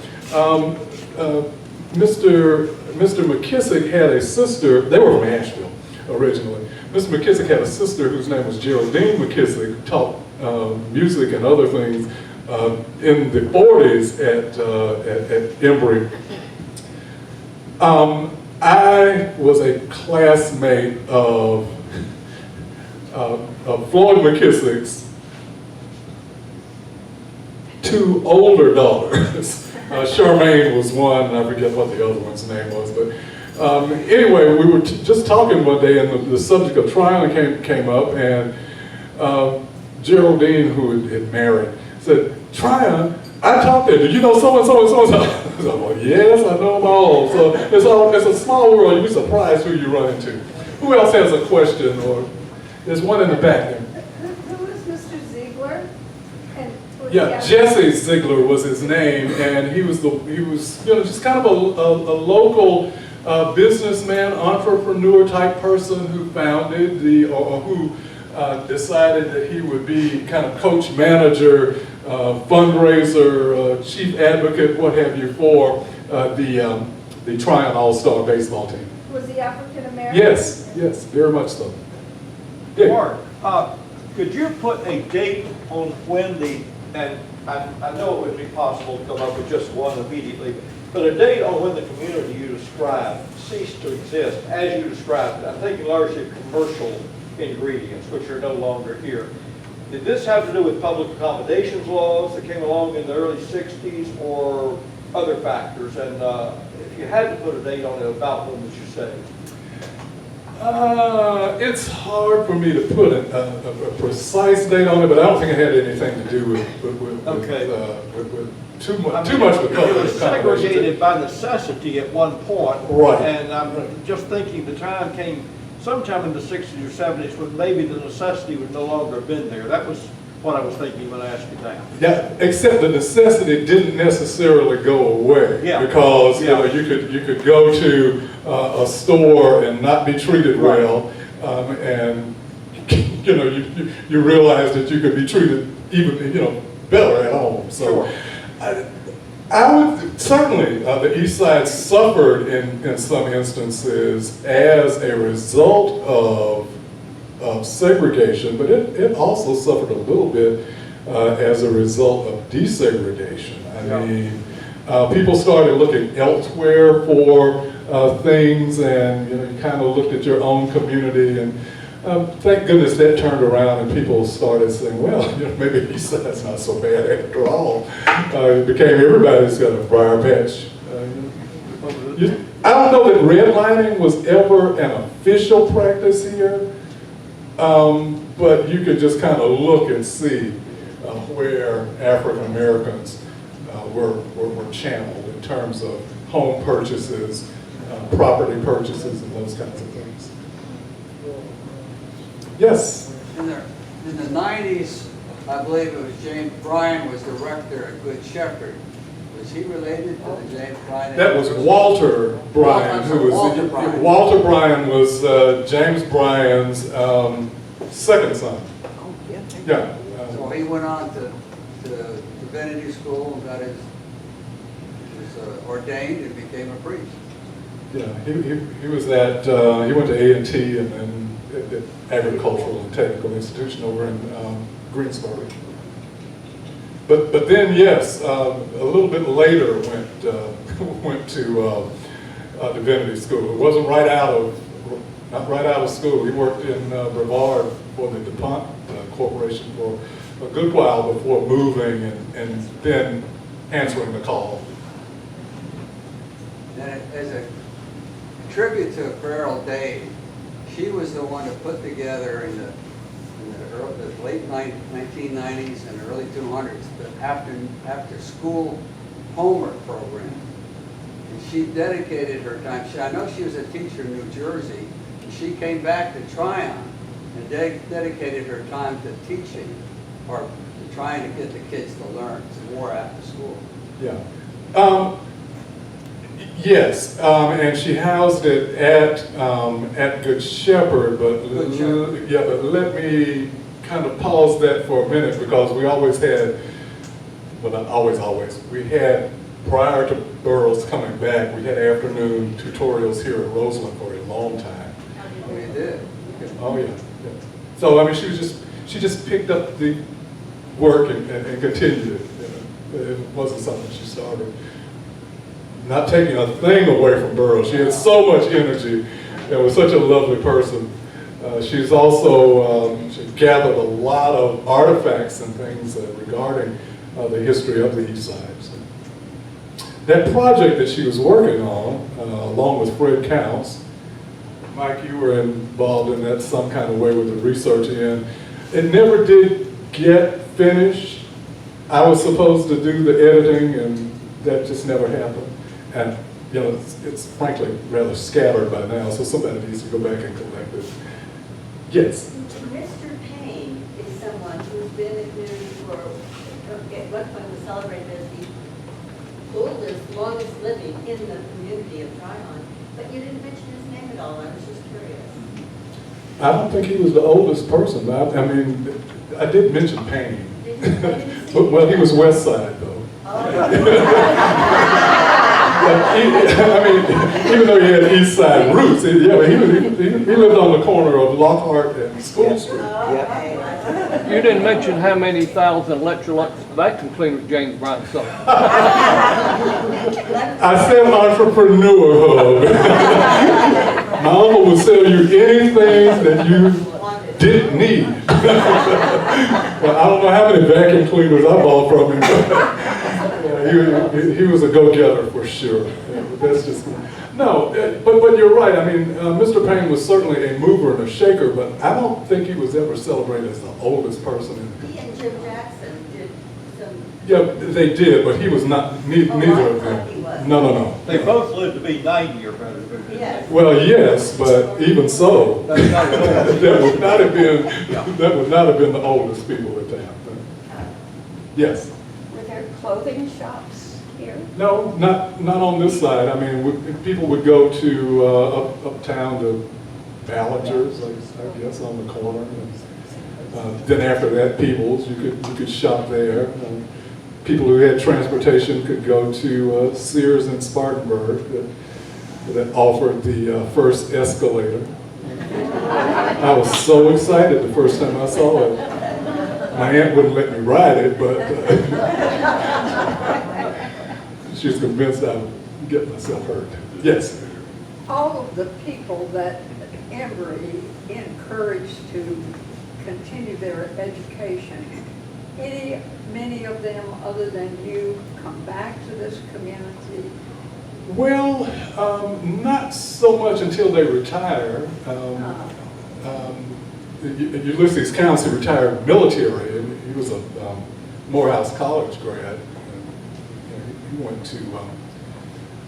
Mr. McKissick had a sister, they were from Asheville originally. Mr. McKissick had a sister whose name was Geraldine McKissick, taught music and other things in the 40s at Emory. I was a classmate of Floyd McKissick's two older daughters. Charmaine was one, and I forget what the other one's name was. But anyway, we were just talking one day, and the subject of Tryon came up, and Geraldine, who had married, said, "Tryon, I talked there. Did you know so and so and so and so?" I was like, "Well, yes, I know them all." So it's a small world. You'd be surprised who you run into. Who else has a question? Or there's one in the back there. Who is Mr. Ziegler? Yeah, Jesse Ziegler was his name, and he was just kind of a local businessman, entrepreneur type person who founded or who decided that he would be kind of coach, manager, fundraiser, chief advocate, what have you, for the Tryon All-Star baseball team. Was he African American? Yes, very much so. Yeah. Mark, could you put a date on when and I know it would be possible to come up with just one immediately, but a date on when the community you described ceased to exist as you described it? I'm thinking largely of commercial ingredients, which are no longer here. Did this have to do with public accommodations laws that came along in the early 60s or other factors? And if you had to put a date on it, about when would you say? It's hard for me to put a precise date on it, but I don't think it had anything to do with too much with public It was segregated accommodations. by necessity at one point. Right. And I'm just thinking the time came sometime in the 60s or 70s when maybe the necessity would no longer have been there. That was what I was thinking when I asked you that. Yeah, except the necessity didn't necessarily go away. Yeah. Because you could go to a store and not be treated well, and you realize that you could be treated even better at home. So Sure. I would certainly the Eastside suffered in some instances as a result of segregation, but it also suffered a little bit as a result of desegregation. I mean, people started looking elsewhere for things, and you kind of looked at your own community, and thank goodness that turned around and people started saying, well, maybe Eastside's not so bad after all. It became everybody's got a briar patch. I don't know that redlining was ever an official practice here, but you could just kind of look and see where African Americans were channeled in terms of home purchases, property purchases, and those kinds of things. Yes? In the 90s, I believe it was James Bryan was the rector at Good Shepherd. Was he related to the James Bryan? That was Walter Bryan, who was Walter Bryan. Walter Bryan was James Bryan's second son. Yeah. So he went on to divinity school and got his ordained and became a priest. Yeah, he was at he went to A&T and then at Agricultural and Technical Institution over in Greensboro. But then yes, a little bit later went to divinity school. It wasn't not right out of school. He worked in Brevard for the DuPont Corporation for a good while before moving and then answering the call. And as a tribute to Farrell Day, she was the one to put together in the late 1990s and early 200s the after school homework program. And she dedicated her time. I know she was a teacher in New Jersey, and she came back to Tryon and dedicated her time to teaching or to trying to get the kids to learn some more after school. Yeah. Yes, and she housed it at Good Shepherd, but but let me kind of pause that for a minute because we always had, well not always, we had prior to Burroughs coming back, we had afternoon tutorials here at Roseland for a long time. Oh, you did? Oh yeah. So I mean, she just picked up the work and continued it. It wasn't something she started. Not taking a thing away from Burroughs. She had so much energy and was such a lovely person. She's also she gathered a lot of artifacts and things regarding the history of the Eastside. So that project that she was working on, along with Fred Counts, Mike, you were involved in that some kind of way with the research end. It never did get finished. I was supposed to do the editing and that just never happened. And you know, it's frankly rather scattered by now, so somebody needs to go back and collect it. Yes? Mr. Payne is someone who's been in the community for, at one point was celebrated as the oldest, longest living in the community of Tryon, but you didn't mention his name at all. I was just curious. I don't think he was the oldest person. I mean, I did mention Payne. Well, he was West Side, though. I mean, even though he had East Side roots, he lived on the corner of Lockhart and School Street. You didn't mention how many thousand Electrolux vacuum cleaners James Bryan sold. I said entrepreneur hub. My uncle would sell you anything that you didn't need. Well, I don't know how many vacuum cleaners I bought from him. He was a go-getter for sure. That's just no, but you're right. I mean, Mr. Payne was certainly a mover and a shaker, but I don't think he was ever celebrated as the oldest person. He and Jim Jackson did some. Yeah, they did, but he was not. Neither of them. No. They both lived to be 90 or better. Yes. Well, yes, but even so, that would not have been the oldest people at that. Yes. Were there clothing shops here? No, not on this side. I mean, people would go to uptown to Ballinger's, I guess, on the corner. Then after that, People's. You could shop there. People who had transportation could go to Sears in Spartanburg that offered the first escalator. I was so excited the first time I saw it. My aunt wouldn't let me ride it, but she was convinced I would get myself hurt. Yes? All of the people that Embry encouraged to continue their education, many of them other than you come back to this community Well, not so much until they retire. Ulysses Counts, he retired military, and he was a Morehouse College grad. And he went to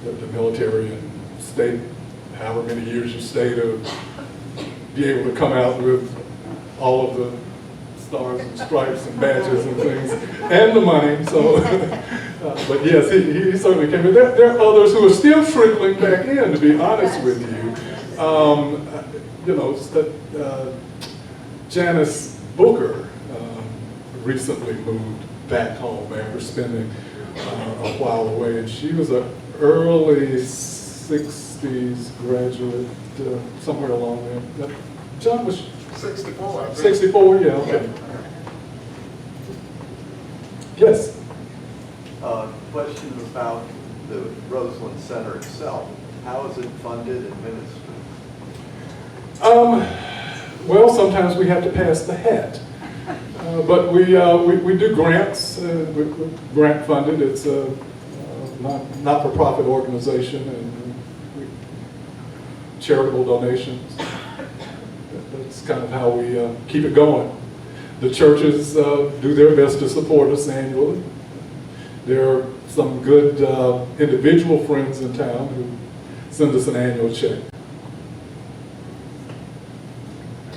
the military and stayed however many years you stay to be able to come out with all of the stars and stripes and badges and things, and the money. So, but yes, he certainly came in. There are others who are still trickling back in, to be honest with you. You know, Janice Booker recently moved back home after spending a while away, and she was an early 60s graduate, somewhere along there. John was 64, I think. 64, yeah, okay. Yes? Question about the Roseland Center itself. How is it funded and administered? Well, sometimes we have to pass the hat. But we do grants, we're grant funded. It's a not-for-profit organization, and charitable donations. That's kind of how we keep it going. The churches do their best to support us annually. There are some good individual friends in town who send us an annual check.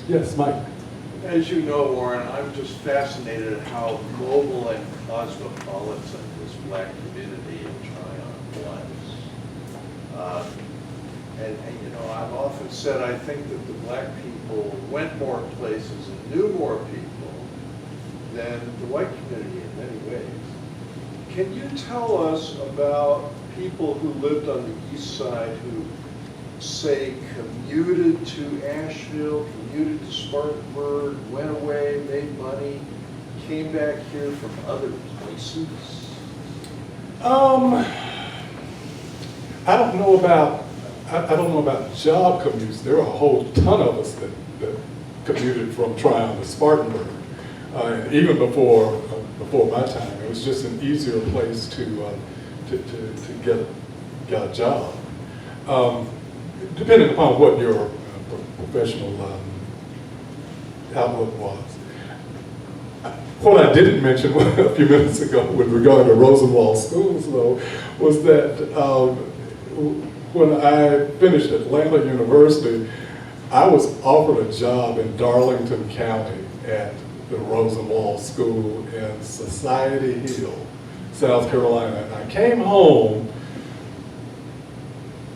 Yes, Mike. As you know, Warren, I'm just fascinated at how global and cosmopolitan this black community in Tryon was. And you know, I've often said I think that the black people went more places and knew more people than the white community in many ways. Can you tell us about people who lived on the east side who, say, commuted to Asheville, commuted to Spartanburg, went away, made money, came back here from other places? I don't know about job commutes. There are a whole ton of us that commuted from Tryon to Spartanburg. And even before my time, it was just an easier place to get a job. Depending upon what your professional outlook was. What I didn't mention a few minutes ago with regard to Rosenwald schools, though, was that when I finished Atlanta University, I was offered a job in Darlington County at the Rosenwald School in Society Hill, South Carolina. And I came home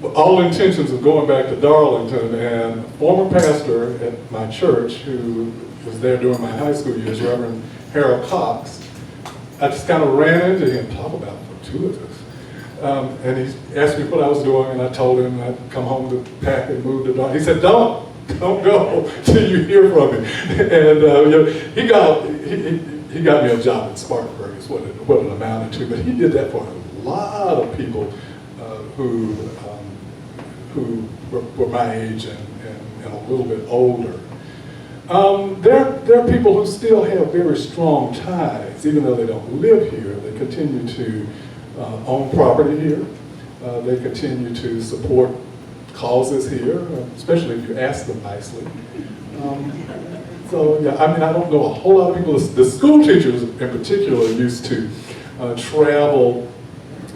with all intentions of going back to Darlington, and a former pastor at my church who was there during my high school years, Reverend Harold Cox, I just kind of ran into him, talk about fortuitous. And he asked me what I was doing, and I told him I'd come home to pack and move to Darlington. He said, don't go till you hear from me. And you know, he got me a job in Spartanburg, is what it amounted to, but he did that for a lot of people who were my age and a little bit older. There are people who still have very strong ties, even though they don't live here. They continue to own property here. They continue to support causes here, especially if you ask them nicely. So yeah, I mean, I don't know a whole lot of people. The school teachers in particular used to travel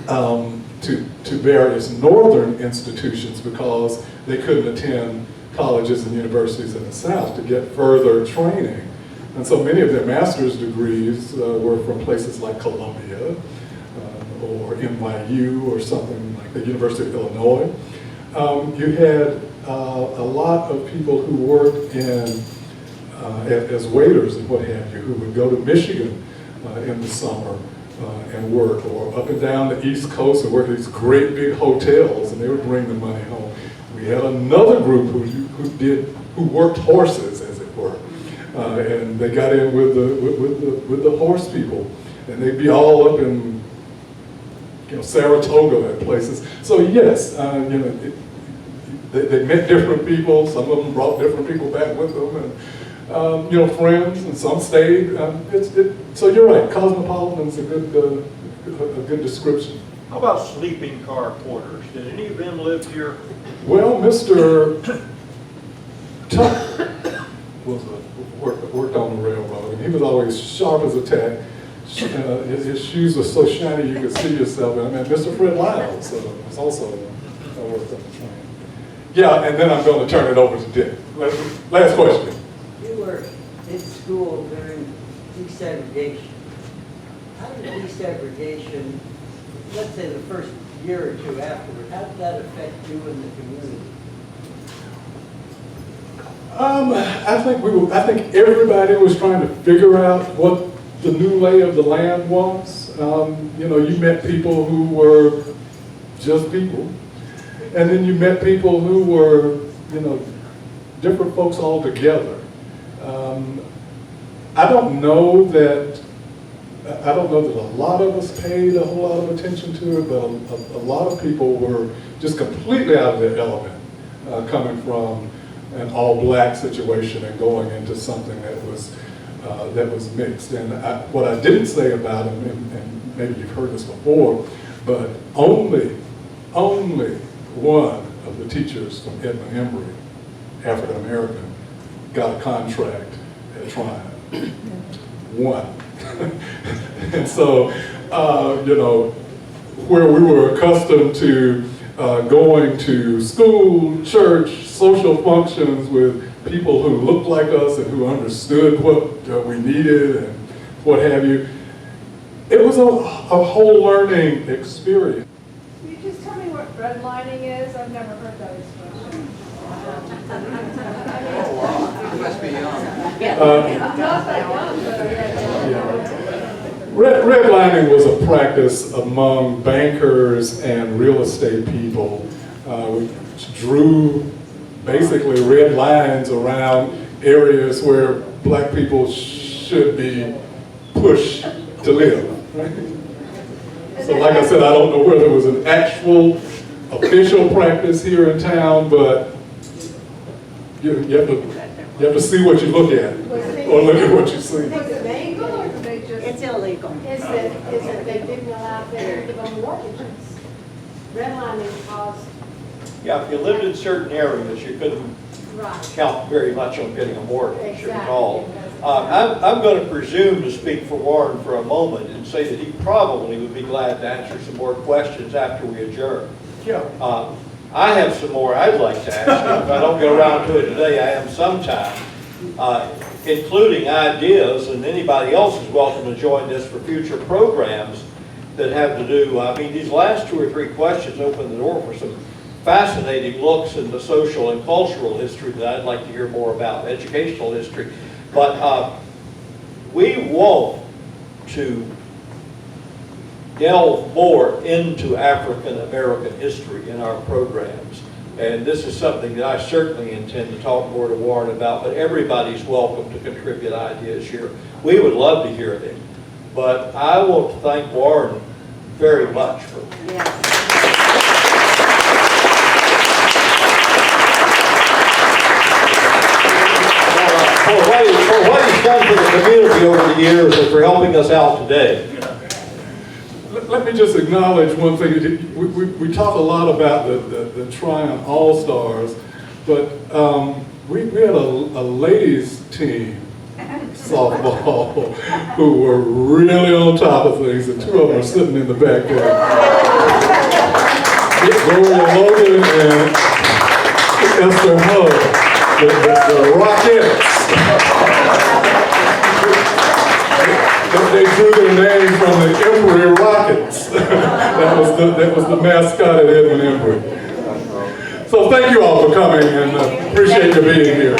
to various northern institutions because they couldn't attend colleges and universities in the South to get further training. And so many of their master's degrees were from places like Columbia or NYU or something like the University of Illinois. You had a lot of people who worked as waiters and what have you, who would go to Michigan in the summer and work, or up and down the East Coast and work at these great big hotels, and they would bring the money home. We had another group who worked horses, as it were, and they got in with the horse people, and they'd be all up in Saratoga and places. So yes, they met different people. Some of them brought different people back with them, and friends, and some stayed. So you're right, cosmopolitan is a good description. How about sleeping car quarters? Did any of them live here? Well, Mr. Tucker worked on the railroad, and he was always sharp as a tack. His shoes were so shiny you could see yourself in them. And Mr. Fred Lyles was also worked on the train. Yeah, and then I'm going to turn it over to Dick. Last question. You were in school during desegregation. How did desegregation, let's say the first year or two afterward, how did that affect you and the community? I think everybody was trying to figure out what the new lay of the land was. You know, you met people who were just people, and then you met people who were, you know, different folks altogether. I don't know that a lot of us paid a whole lot of attention to it, but a lot of people were just completely out of their element, coming from an all-black situation and going into something that was mixed. And what I didn't say about it, and maybe you've heard this before, but only one of the teachers from Edmund Embry, African American, got a contract at Tryon. One. And so, you know, where we were accustomed to going to school, church, social functions with people who looked like us and who understood what we needed and what have you, it was a whole learning experience. Can you just tell me what redlining is? I've never heard that expression. Oh, wow, you must be young. I'm not that young, but Redlining was a practice among bankers and real estate people. We drew basically red lines around areas where black people should be pushed to live. Right? So like I said, I don't know whether it was an actual official practice here in town, but you have to see what you look at, or look at what you see. It's illegal. Is it they didn't allow them to go mortgages? Redlining caused. Yeah, if you lived in certain areas, you couldn't count very much on getting a mortgage at all. I'm going to presume to speak for Warren for a moment and say that he probably would be glad to answer some more questions after we adjourn. Yeah. I have some more I'd like to ask him. If I don't get around to it today, I am sometime, including ideas, and anybody else is welcome to join this for future programs that have to do, I mean, these last 2 or 3 questions open the door for some fascinating looks in the social and cultural history that I'd like to hear more about, educational history. But we want to delve more into African American history in our programs. And this is something that I certainly intend to talk more to Warren about, but everybody's welcome to contribute ideas here. We would love to hear them. But I want to thank Warren very much for for what he's done for the community over the years and for helping us out today. Let me just acknowledge one thing. We talk a lot about the Tryon All-Stars, but we had a ladies team softball who were really on top of things, and 2 of them are sitting in the back there. Gloria Logan and Esther Hull, the Rockettes. They drew their name from the Embry Rockets. that was the mascot at Edmund Embry. So thank you all for coming, and appreciate you being here.